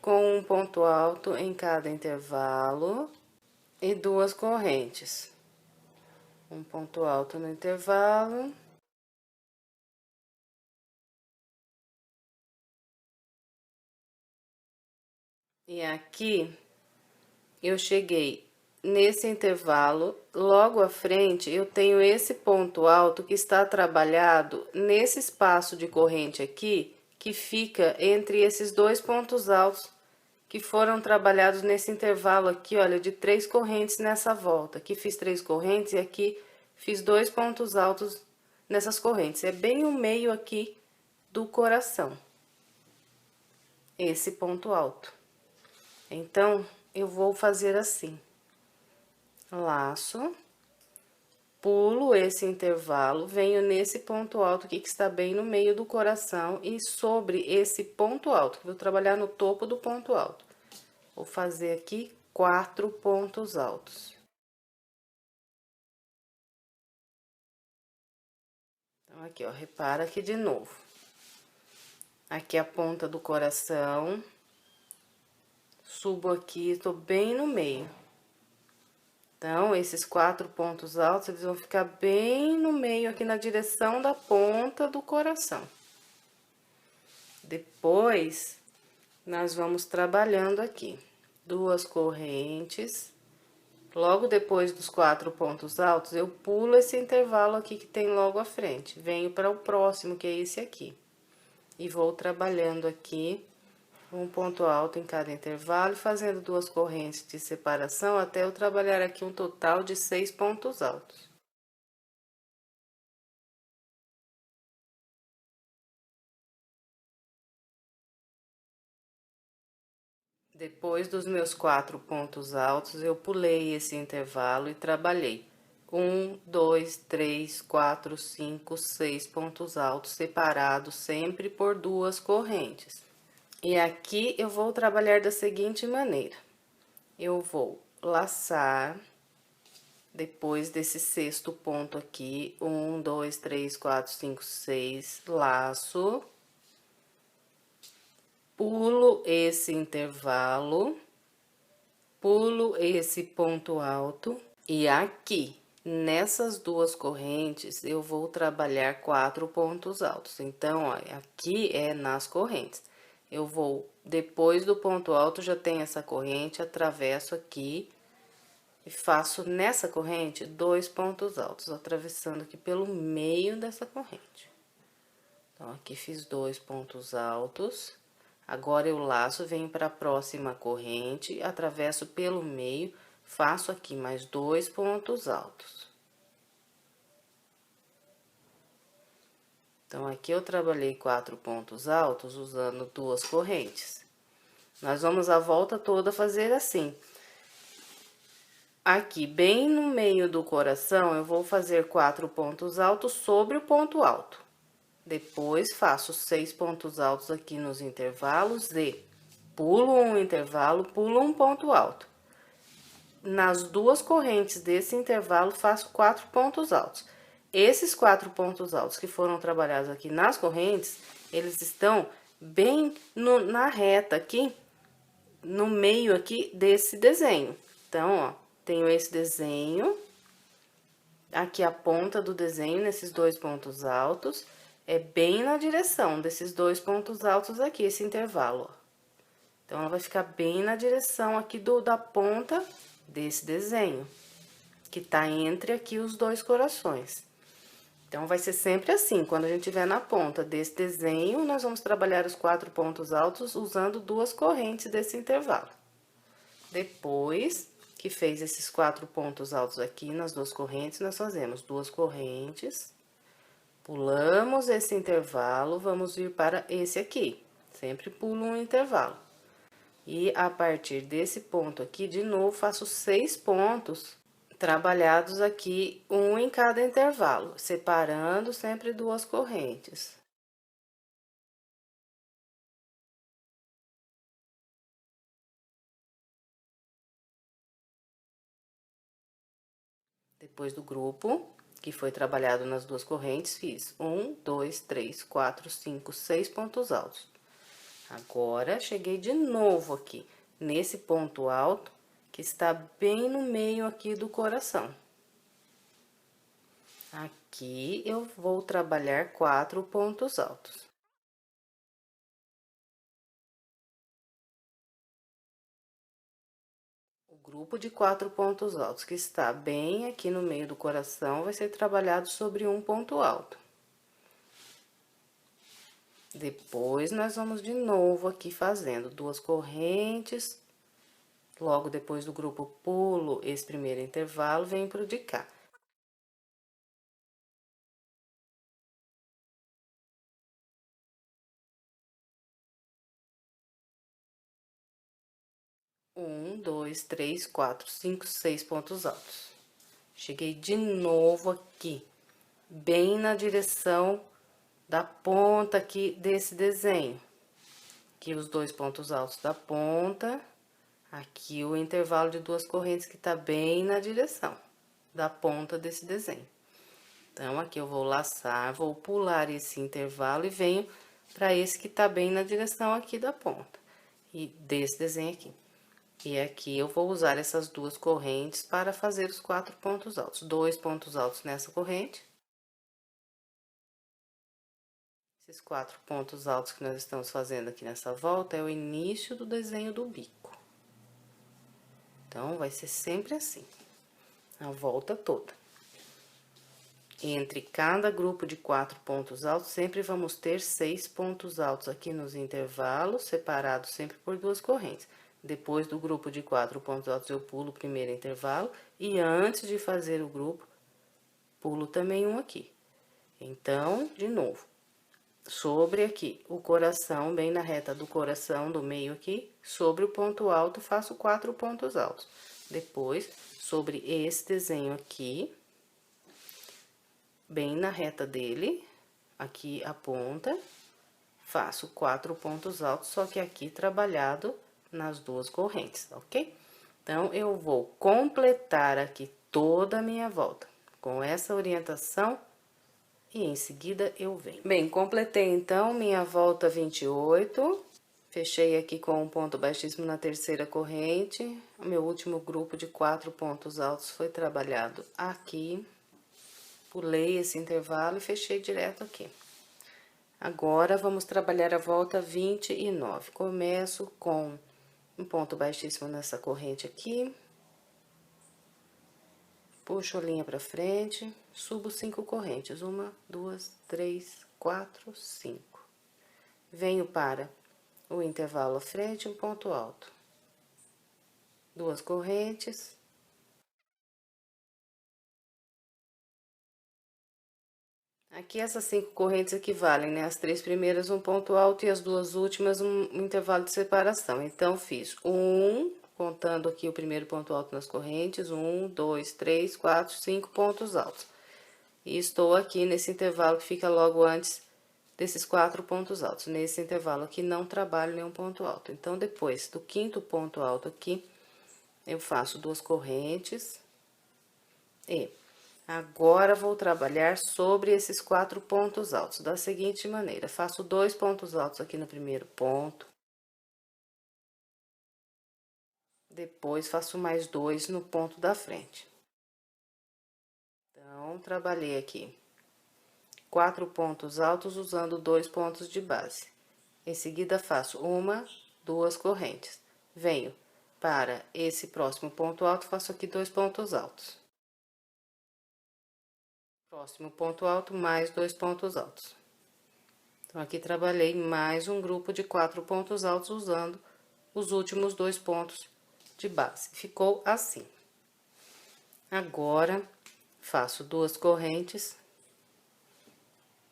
com um ponto alto em cada intervalo e 2 correntes. Um ponto alto no intervalo. E aqui, eu cheguei nesse intervalo, logo à frente, eu tenho esse ponto alto que está trabalhado nesse espaço de corrente aqui, que fica entre esses 2 pontos altos que foram trabalhados nesse intervalo aqui, olha, de 3 correntes nessa volta. Aqui fiz 3 correntes e aqui fiz 2 pontos altos nessas correntes. É bem o meio aqui do coração, esse ponto alto. Então, eu vou fazer assim. Laço, pulo esse intervalo, venho nesse ponto alto aqui que está bem no meio do coração e sobre esse ponto alto, que vou trabalhar no topo do ponto alto. Vou fazer aqui 4 pontos altos. Aqui, ó, repara aqui de novo. Aqui a ponta do coração. Subo aqui, tô bem no meio. Então, esses 4 pontos altos, eles vão ficar bem no meio, aqui na direção da ponta do coração. Depois, nós vamos trabalhando aqui. 2 correntes. Logo depois dos 4 pontos altos, eu pulo esse intervalo aqui que tem logo à frente. Venho para o próximo, que é esse aqui. E vou trabalhando aqui um ponto alto em cada intervalo, fazendo 2 correntes de separação até eu trabalhar aqui um total de 6 pontos altos. Depois dos meus 4 pontos altos, eu pulei esse intervalo e trabalhei 1, 2, 3, 4, 5, 6 pontos altos separados, sempre por 2 correntes. E aqui eu vou trabalhar da seguinte maneira: eu vou laçar, depois desse 6º ponto aqui, 1, 2, 3, 4, 5, 6, laço, pulo esse intervalo, pulo esse ponto alto, e aqui, nessas 2 correntes, eu vou trabalhar 4 pontos altos. Então, ó, aqui é nas correntes. Eu vou, depois do ponto alto, já tem essa corrente, atravesso aqui e faço nessa corrente 2 pontos altos, atravessando aqui pelo meio dessa corrente. Então, aqui fiz 2 pontos altos. Agora, eu laço, venho para a próxima corrente, atravesso pelo meio, faço aqui mais 2 pontos altos. Então, aqui eu trabalhei 4 pontos altos usando 2 correntes. Nós vamos a volta toda fazer assim. Aqui, bem no meio do coração, eu vou fazer 4 pontos altos sobre o ponto alto. Depois, faço 6 pontos altos aqui nos intervalos e pulo um intervalo, pulo um ponto alto. Nas 2 correntes desse intervalo, faço 4 pontos altos. Esses 4 pontos altos que foram trabalhados aqui nas correntes, eles estão bem na reta aqui, no meio aqui desse desenho. Então, ó, tenho esse desenho, aqui a ponta do desenho, nesses 2 pontos altos, é bem na direção desses 2 pontos altos aqui, esse intervalo, ó. Então, ela vai ficar bem na direção aqui da ponta desse desenho, que tá entre aqui os 2 corações. Então, vai ser sempre assim, quando a gente estiver na ponta desse desenho, nós vamos trabalhar os 4 pontos altos usando 2 correntes desse intervalo. Depois que fez esses 4 pontos altos aqui nas 2 correntes, nós fazemos 2 correntes, pulamos esse intervalo, vamos vir para esse aqui, sempre pulo um intervalo. E a partir desse ponto aqui, de novo, faço 6 pontos trabalhados aqui, um em cada intervalo, separando sempre 2 correntes. Depois do grupo, que foi trabalhado nas 2 correntes, fiz 1, 2, 3, 4, 5, 6 pontos altos. Agora, cheguei de novo aqui, nesse ponto alto, que está bem no meio aqui do coração. Aqui, eu vou trabalhar 4 pontos altos. O grupo de 4 pontos altos, que está bem aqui no meio do coração, vai ser trabalhado sobre um ponto alto. Depois, nós vamos de novo aqui fazendo 2 correntes. Logo depois do grupo, pulo esse primeiro intervalo, venho pro de cá. Um, 2, 3, 4, 5, 6 pontos altos. Cheguei de novo aqui, bem na direção da ponta aqui desse desenho. Aqui os 2 pontos altos da ponta, aqui o intervalo de 2 correntes que tá bem na direção da ponta desse desenho. Então, aqui eu vou laçar, vou pular esse intervalo e venho para esse que tá bem na direção aqui da ponta. E desse desenho aqui. E aqui eu vou usar essas duas correntes para fazer os 4 pontos altos. 2 pontos altos nessa corrente. Esses 4 pontos altos que nós estamos fazendo aqui nessa volta é o início do desenho do bico. Então, vai ser sempre assim, a volta toda. Entre cada grupo de 4 pontos altos, sempre vamos ter 6 pontos altos aqui nos intervalos, separados sempre por duas correntes. Depois do grupo de 4 pontos altos, eu pulo o primeiro intervalo, e antes de fazer o grupo, pulo também um aqui. Então, de novo, sobre aqui, o coração, bem na reta do coração, do meio aqui, sobre o ponto alto, faço 4 pontos altos. Depois, sobre esse desenho aqui, bem na reta dele, aqui a ponta, faço 4 pontos altos, só que aqui trabalhado nas duas correntes, ok? Então, eu vou completar aqui toda a minha volta com essa orientação e em seguida eu venho. Bem, completei então minha volta 28, fechei aqui com um ponto baixíssimo na terceira corrente, o meu último grupo de 4 pontos altos foi trabalhado aqui, pulei esse intervalo e fechei direto aqui. Agora, vamos trabalhar a volta 29. Começo com um ponto baixíssimo nessa corrente aqui. Puxo a linha pra frente, subo 5 correntes. 1, 2, 3, 4, 5. Venho para o intervalo à frente, um ponto alto. 2 correntes. Aqui, essas 5 correntes equivalem, né? As 3 primeiras, um ponto alto, e as 2 últimas, um intervalo de separação. Então, fiz contando aqui o primeiro ponto alto nas correntes, 1, 2, 3, 4, 5 pontos altos. E estou aqui nesse intervalo que fica logo antes desses 4 pontos altos. Nesse intervalo aqui, não trabalho nenhum ponto alto. Então, depois do 5º ponto alto aqui, eu faço 2 correntes e... Agora, vou trabalhar sobre esses 4 pontos altos, da seguinte maneira: faço 2 pontos altos aqui no primeiro ponto. Depois, faço mais 2 no ponto da frente. Então, trabalhei aqui 4 pontos altos usando 2 pontos de base. Em seguida, faço 1, 2 correntes. Venho para esse próximo ponto alto, faço aqui 2 pontos altos. Próximo ponto alto, mais 2 pontos altos. Então, aqui trabalhei mais um grupo de 4 pontos altos usando os últimos 2 pontos de base. Ficou assim. Agora, faço 2 correntes,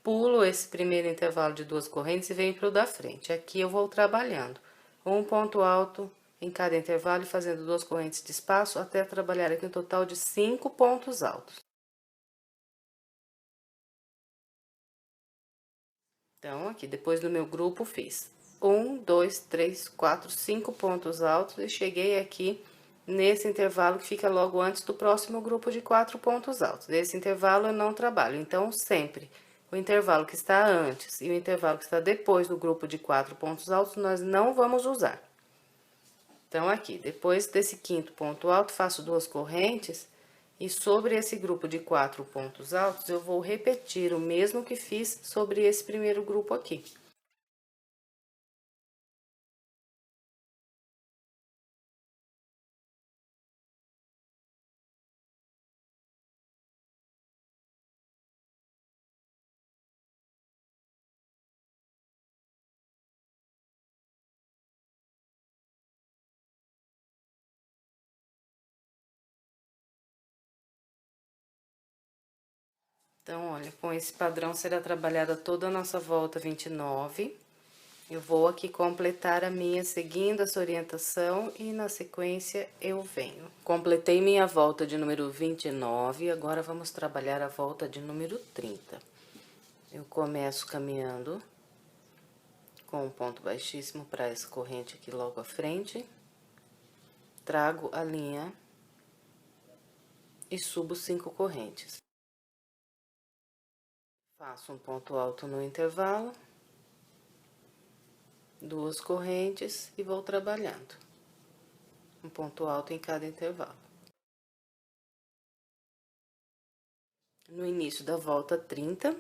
pulo esse primeiro intervalo de 2 correntes e venho pro da frente. Aqui eu vou trabalhando um ponto alto em cada intervalo e fazendo 2 correntes de espaço até trabalhar aqui um total de 5 pontos altos. Então, aqui, depois do meu grupo, fiz 1, 2, 3, 4, 5 pontos altos e cheguei aqui nesse intervalo que fica logo antes do próximo grupo de 4 pontos altos. Nesse intervalo eu não trabalho, então, sempre o intervalo que está antes e o intervalo que está depois do grupo de 4 pontos altos, nós não vamos usar. Então, aqui, depois desse 5º ponto alto, faço 2 correntes. E sobre esse grupo de 4 pontos altos, eu vou repetir o mesmo que fiz sobre esse primeiro grupo aqui. Então, olha, com esse padrão será trabalhada toda a nossa volta 29. Eu vou aqui completar a minha seguindo essa orientação e na sequência eu venho. Completei minha volta de número 29, agora vamos trabalhar a volta de número 30. Eu começo caminhando com um ponto baixíssimo para essa corrente aqui logo à frente. Trago a linha e subo 5 correntes. Faço um ponto alto no intervalo, duas correntes e vou trabalhando. Um ponto alto em cada intervalo. No início da volta 30,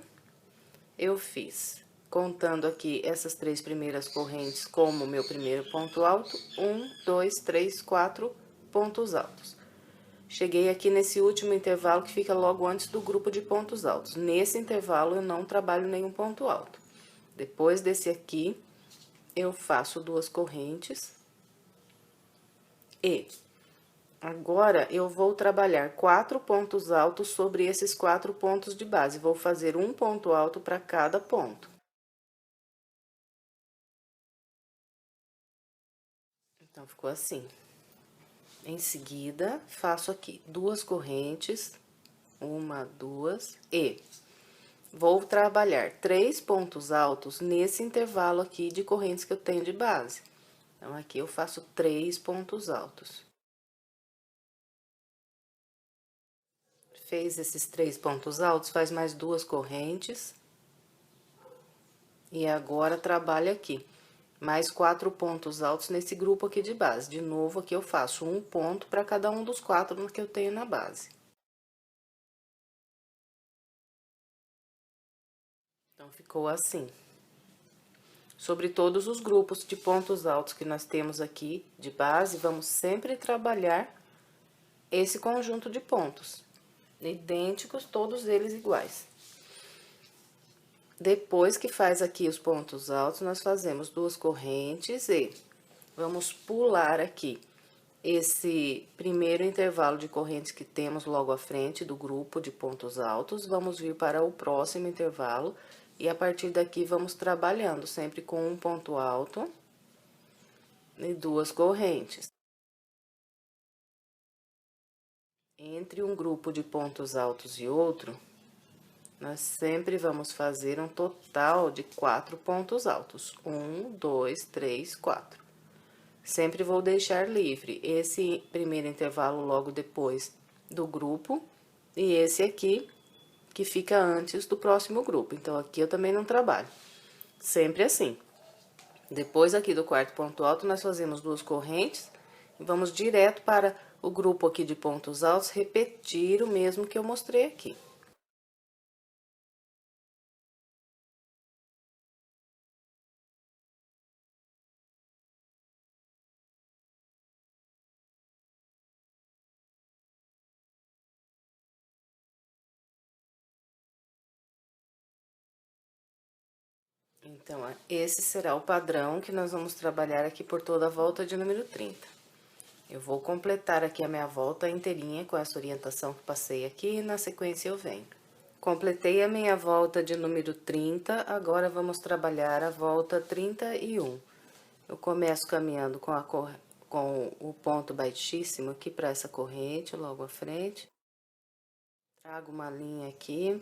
eu fiz, contando aqui essas 3 primeiras correntes como meu primeiro ponto alto, 1, 2, 3, 4 pontos altos. Cheguei aqui nesse último intervalo que fica logo antes do grupo de pontos altos. Nesse intervalo, eu não trabalho nenhum ponto alto. Depois desse aqui, eu faço duas correntes. E agora, eu vou trabalhar 4 pontos altos sobre esses 4 pontos de base. Vou fazer um ponto alto para cada ponto. Então, ficou assim. Em seguida, faço aqui duas correntes, uma, duas, e vou trabalhar 3 pontos altos nesse intervalo aqui de correntes que eu tenho de base. Então, aqui eu faço 3 pontos altos. Fez esses 3 pontos altos, faz mais duas correntes. E agora, trabalha aqui. Mais 4 pontos altos nesse grupo aqui de base. De novo, aqui eu faço um ponto para cada um dos 4 que eu tenho na base. Então, ficou assim. Sobre todos os grupos de pontos altos que nós temos aqui de base, vamos sempre trabalhar esse conjunto de pontos. Idênticos, todos eles iguais. Depois que faz aqui os pontos altos, nós fazemos duas correntes e vamos pular aqui esse primeiro intervalo de correntes que temos logo à frente do grupo de pontos altos. Vamos vir para o próximo intervalo e a partir daqui vamos trabalhando sempre com um ponto alto e duas correntes. Entre um grupo de pontos altos e outro, nós sempre vamos fazer um total de 4 pontos altos. 1, 2, 3, 4. Sempre vou deixar livre esse primeiro intervalo logo depois do grupo e esse aqui que fica antes do próximo grupo. Então, aqui eu também não trabalho. Sempre assim. Depois aqui do quarto ponto alto, nós fazemos duas correntes e vamos direto para o grupo aqui de pontos altos, repetir o mesmo que eu mostrei aqui. Então, esse será o padrão que nós vamos trabalhar aqui por toda a volta de número 30. Eu vou completar aqui a minha volta inteirinha com essa orientação que passei aqui e na sequência eu venho. Completei a minha volta de número 30, agora vamos trabalhar a volta 31. Eu começo caminhando com o ponto baixíssimo aqui para essa corrente, logo à frente. Trago uma linha aqui,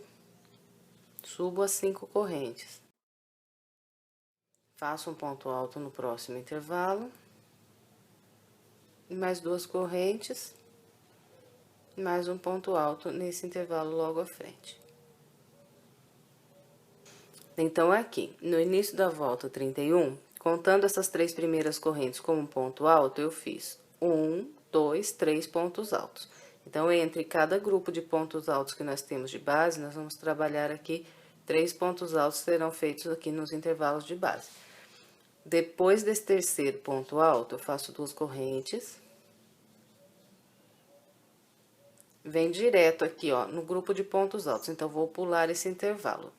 subo as 5 correntes. Faço um ponto alto no próximo intervalo. E mais duas correntes. E mais um ponto alto nesse intervalo logo à frente. Então, aqui, no início da volta 31, contando essas 3 primeiras correntes como um ponto alto, eu fiz 1, 2, 3 pontos altos. Então, entre cada grupo de pontos altos que nós temos de base, nós vamos trabalhar aqui 3 pontos altos serão feitos aqui nos intervalos de base. Depois desse terceiro ponto alto, eu faço duas correntes. Vem direto aqui, ó, no grupo de pontos altos. Então, vou pular esse intervalo.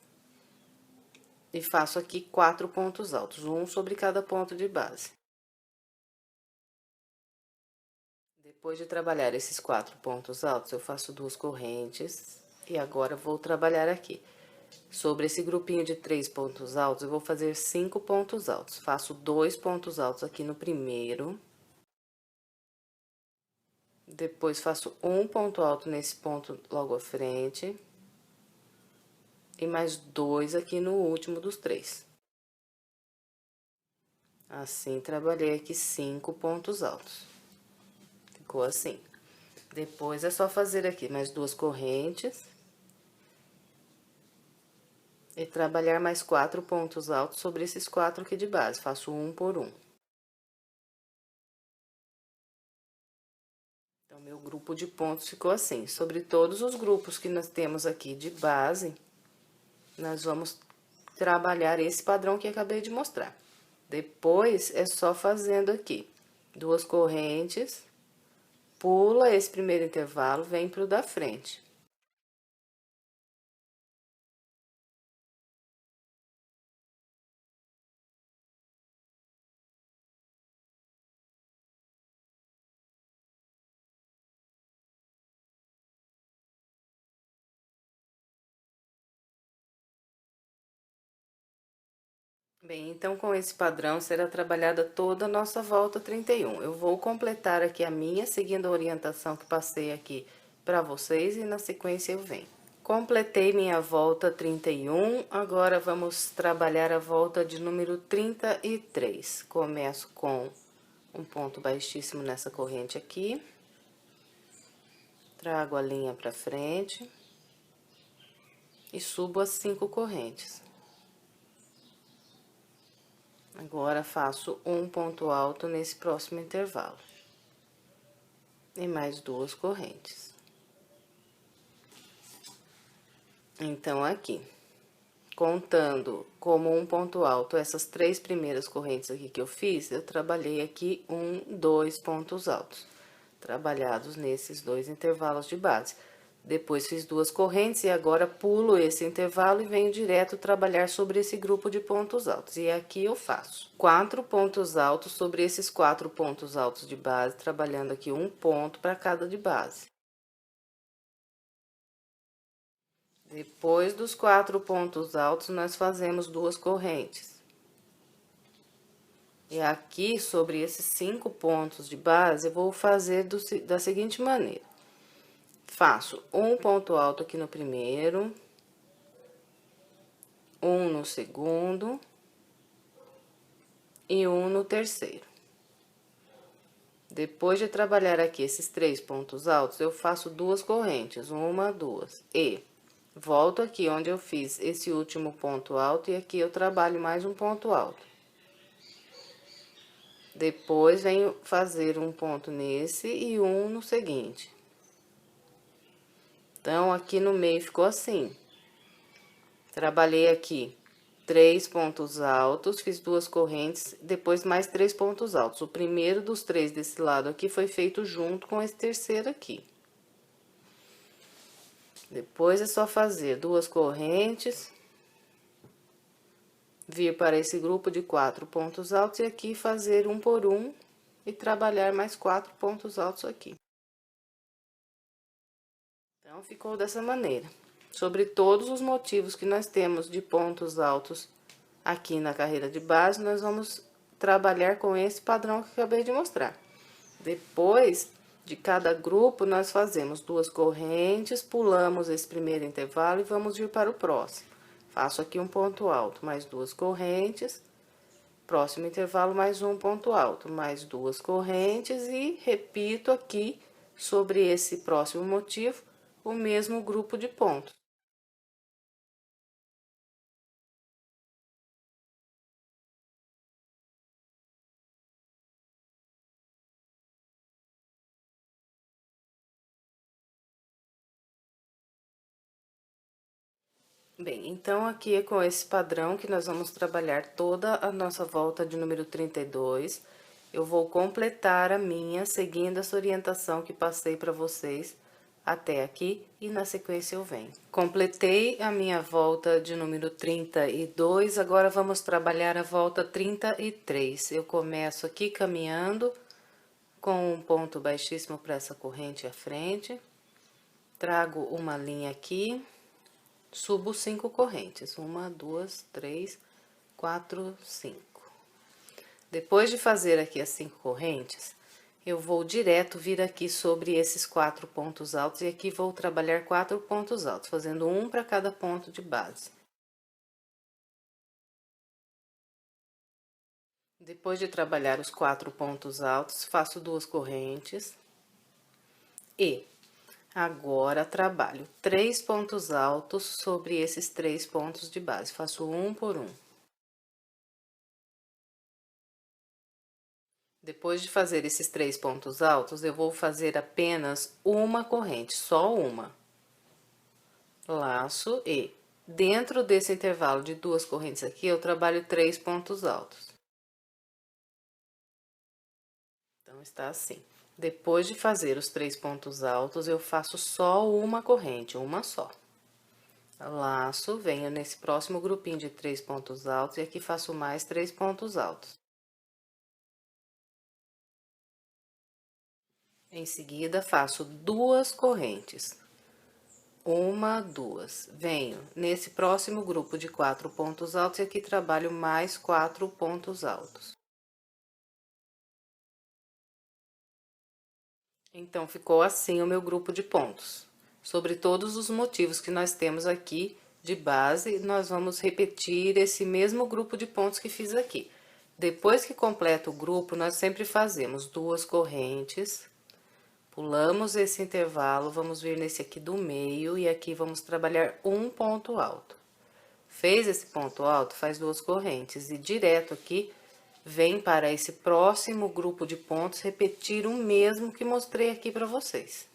E faço aqui 4 pontos altos, um sobre cada ponto de base. Depois de trabalhar esses 4 pontos altos, eu faço duas correntes. E agora, vou trabalhar aqui. Sobre esse grupinho de 3 pontos altos, eu vou fazer 5 pontos altos. Faço 2 pontos altos aqui no primeiro. Depois, faço um ponto alto nesse ponto logo à frente. E mais 2 aqui no último dos 3. Assim, trabalhei aqui 5 pontos altos. Ficou assim. Depois, é só fazer aqui mais duas correntes. e trabalhar mais 4 pontos altos sobre esses 4 aqui de base. Faço um por um. Então, meu grupo de pontos ficou assim. Sobre todos os grupos que nós temos aqui de base, nós vamos trabalhar esse padrão que acabei de mostrar. Depois, é só fazendo aqui 2 correntes, pula esse primeiro intervalo, vem pro da frente. Bem, então com esse padrão será trabalhada toda a nossa volta 31. Eu vou completar aqui a minha, seguindo a orientação que passei aqui para vocês e na sequência eu venho. Completei minha volta 31, agora vamos trabalhar a volta de número 33. Começo com um ponto baixíssimo nessa corrente aqui. Trago a linha para frente e subo as 5 correntes. Agora, faço um ponto alto nesse próximo intervalo. E mais 2 correntes. Então, aqui, contando como um ponto alto essas 3 primeiras correntes aqui que eu fiz, eu trabalhei aqui 2 pontos altos, trabalhados nesses 2 intervalos de base. Depois, fiz 2 correntes e agora pulo esse intervalo e venho direto trabalhar sobre esse grupo de pontos altos. E aqui eu faço 4 pontos altos sobre esses 4 pontos altos de base, trabalhando aqui um ponto para cada de base. Depois dos 4 pontos altos, nós fazemos 2 correntes. E aqui, sobre esses 5 pontos de base, eu vou fazer da seguinte maneira. Faço um ponto alto aqui no primeiro, um no segundo e um no terceiro. Depois de trabalhar aqui esses 3 pontos altos, eu faço 2 correntes, 1, 2, e volto aqui onde eu fiz esse último ponto alto e aqui eu trabalho mais um ponto alto. Depois, venho fazer um ponto nesse e um no seguinte. Então, aqui no meio ficou assim. Trabalhei aqui 3 pontos altos, fiz 2 correntes, depois mais 3 pontos altos. O primeiro dos 3 desse lado aqui foi feito junto com esse terceiro aqui. Depois, é só fazer 2 correntes, vir para esse grupo de 4 pontos altos e aqui fazer um por um e trabalhar mais 4 pontos altos aqui. Então, ficou dessa maneira. Sobre todos os motivos que nós temos de pontos altos aqui na carreira de base, nós vamos trabalhar com esse padrão que acabei de mostrar. Depois de cada grupo, nós fazemos 2 correntes, pulamos esse primeiro intervalo e vamos vir para o próximo. Faço aqui um ponto alto, mais 2 correntes, próximo intervalo, mais um ponto alto, mais 2 correntes e repito aqui sobre esse próximo motivo o mesmo grupo de pontos. Bem, então, aqui é com esse padrão que nós vamos trabalhar toda a nossa volta de número 32. Eu vou completar a minha, seguindo essa orientação que passei para vocês até aqui, e na sequência eu venho. Completei a minha volta de número 32, agora vamos trabalhar a volta 33. Eu começo aqui caminhando com um ponto baixíssimo para essa corrente à frente, trago uma linha aqui. Subo 5 correntes, 1, 2, 3, 4, 5. Depois de fazer aqui as 5 correntes, eu vou direto vir aqui sobre esses 4 pontos altos e aqui vou trabalhar 4 pontos altos, fazendo um para cada ponto de base. Depois de trabalhar os 4 pontos altos, faço 2 correntes e Agora, trabalho 3 pontos altos sobre esses 3 pontos de base. Faço um por um. Depois de fazer esses 3 pontos altos, eu vou fazer apenas uma corrente, só uma. Laço e dentro desse intervalo de 2 correntes aqui, eu trabalho 3 pontos altos. Então, está assim. Depois de fazer os 3 pontos altos, eu faço só uma corrente, uma só. Laço, venho nesse próximo grupinho de 3 pontos altos e aqui faço mais 3 pontos altos. Em seguida, faço 2 correntes. Uma, duas. Venho nesse próximo grupo de 4 pontos altos e aqui trabalho mais 4 pontos altos. Então, ficou assim o meu grupo de pontos. Sobre todos os motivos que nós temos aqui de base, nós vamos repetir esse mesmo grupo de pontos que fiz aqui. Depois que completa o grupo, nós sempre fazemos 2 correntes, pulamos esse intervalo, vamos vir nesse aqui do meio e aqui vamos trabalhar um ponto alto. Fez esse ponto alto, faz 2 correntes e direto aqui vem para esse próximo grupo de pontos repetir o mesmo que mostrei aqui para vocês.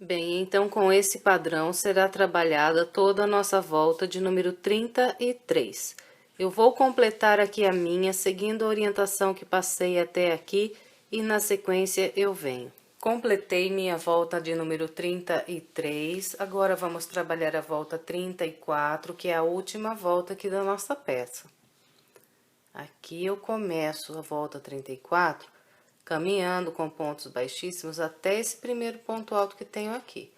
Bem, então com esse padrão será trabalhada toda a nossa volta de número 33. Eu vou completar aqui a minha, seguindo a orientação que passei até aqui, e na sequência eu venho. Completei minha volta de número 33, agora vamos trabalhar a volta 34, que é a última volta aqui da nossa peça. Aqui eu começo a volta 34, caminhando com pontos baixíssimos até esse primeiro ponto alto que tenho aqui.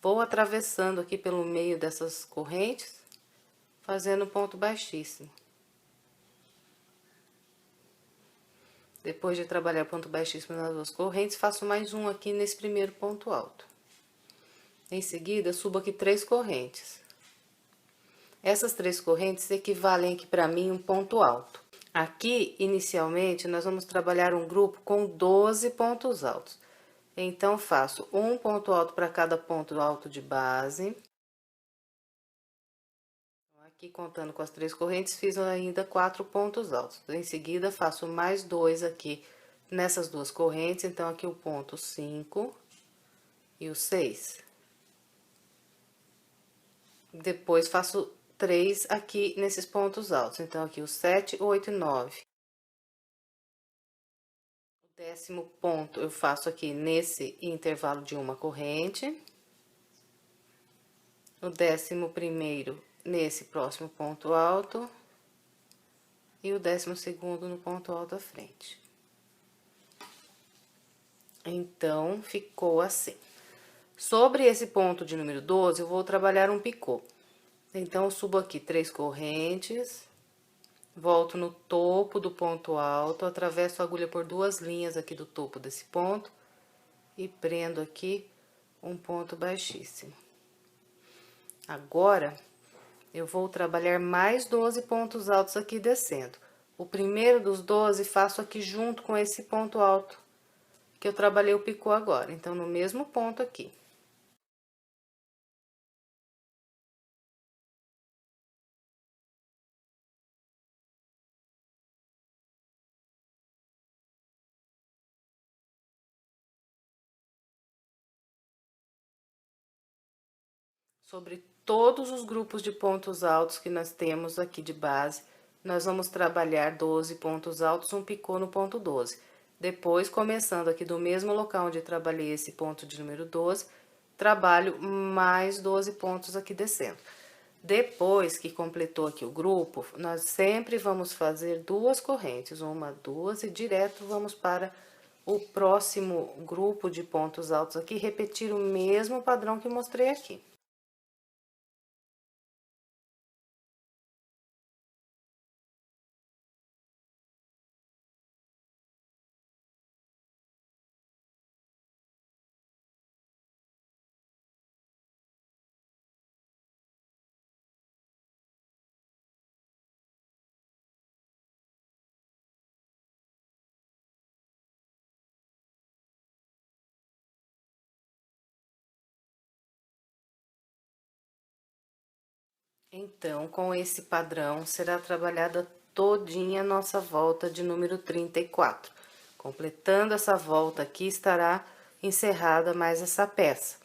Vou atravessando aqui pelo meio dessas correntes, fazendo ponto baixíssimo. Depois de trabalhar ponto baixíssimo nas 2 correntes, faço mais um aqui nesse primeiro ponto alto. Em seguida, subo aqui 3 correntes. Essas 3 correntes equivalem aqui para mim um ponto alto. Aqui, inicialmente, nós vamos trabalhar um grupo com 12 pontos altos. Então, faço um ponto alto para cada ponto alto de base. Aqui, contando com as 3 correntes, fiz ainda 4 pontos altos. Em seguida, faço mais 2 aqui nessas 2 correntes. Então, aqui o ponto 5 e o 6. Depois, faço 3 aqui nesses pontos altos. Então, aqui o 7, 8 e 9. O 10º ponto eu faço aqui nesse intervalo de uma corrente. O 11º nesse próximo ponto alto. E o 12º no ponto alto à frente. Então, ficou assim. Sobre esse ponto de número 12, eu vou trabalhar um picô. Então, eu subo aqui 3 correntes, volto no topo do ponto alto, atravesso a agulha por 2 linhas aqui do topo desse ponto e prendo aqui um ponto baixíssimo. Agora, eu vou trabalhar mais 12 pontos altos aqui descendo. O primeiro dos 12 faço aqui junto com esse ponto alto que eu trabalhei o picô agora. Então, no mesmo ponto aqui. Sobre todos os grupos de pontos altos que nós temos aqui de base, nós vamos trabalhar 12 pontos altos, um picô no ponto 12. Depois, começando aqui do mesmo local onde trabalhei esse ponto de número 12, trabalho mais 12 pontos aqui descendo. Depois que completou aqui o grupo, nós sempre vamos fazer 2 correntes, uma, 2 e direto vamos para o próximo grupo de pontos altos aqui, repetir o mesmo padrão que mostrei aqui. Então, com esse padrão, será trabalhada todinha a nossa volta de número 34. Completando essa volta aqui, estará encerrada mais essa peça.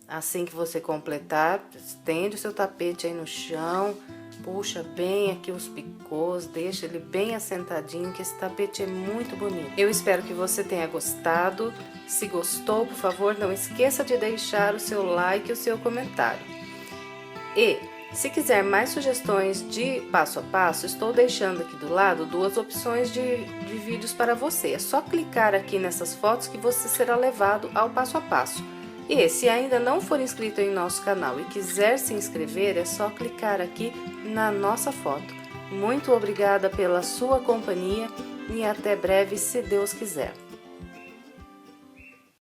Assim que você completar, estende o seu tapete aí no chão, puxa bem aqui os picôs, deixa ele bem assentadinho, que esse tapete é muito bonito. Eu espero que você tenha gostado. Se gostou, por favor, não esqueça de deixar o seu like e o seu comentário. E, se quiser mais sugestões de passo a passo, estou deixando aqui do lado duas opções de vídeos para você. É só clicar aqui nessas fotos que você será levado ao passo a passo. E se ainda não for inscrito em nosso canal e quiser se inscrever, é só clicar aqui na nossa foto. Muito obrigada pela sua companhia e até breve, se Deus quiser.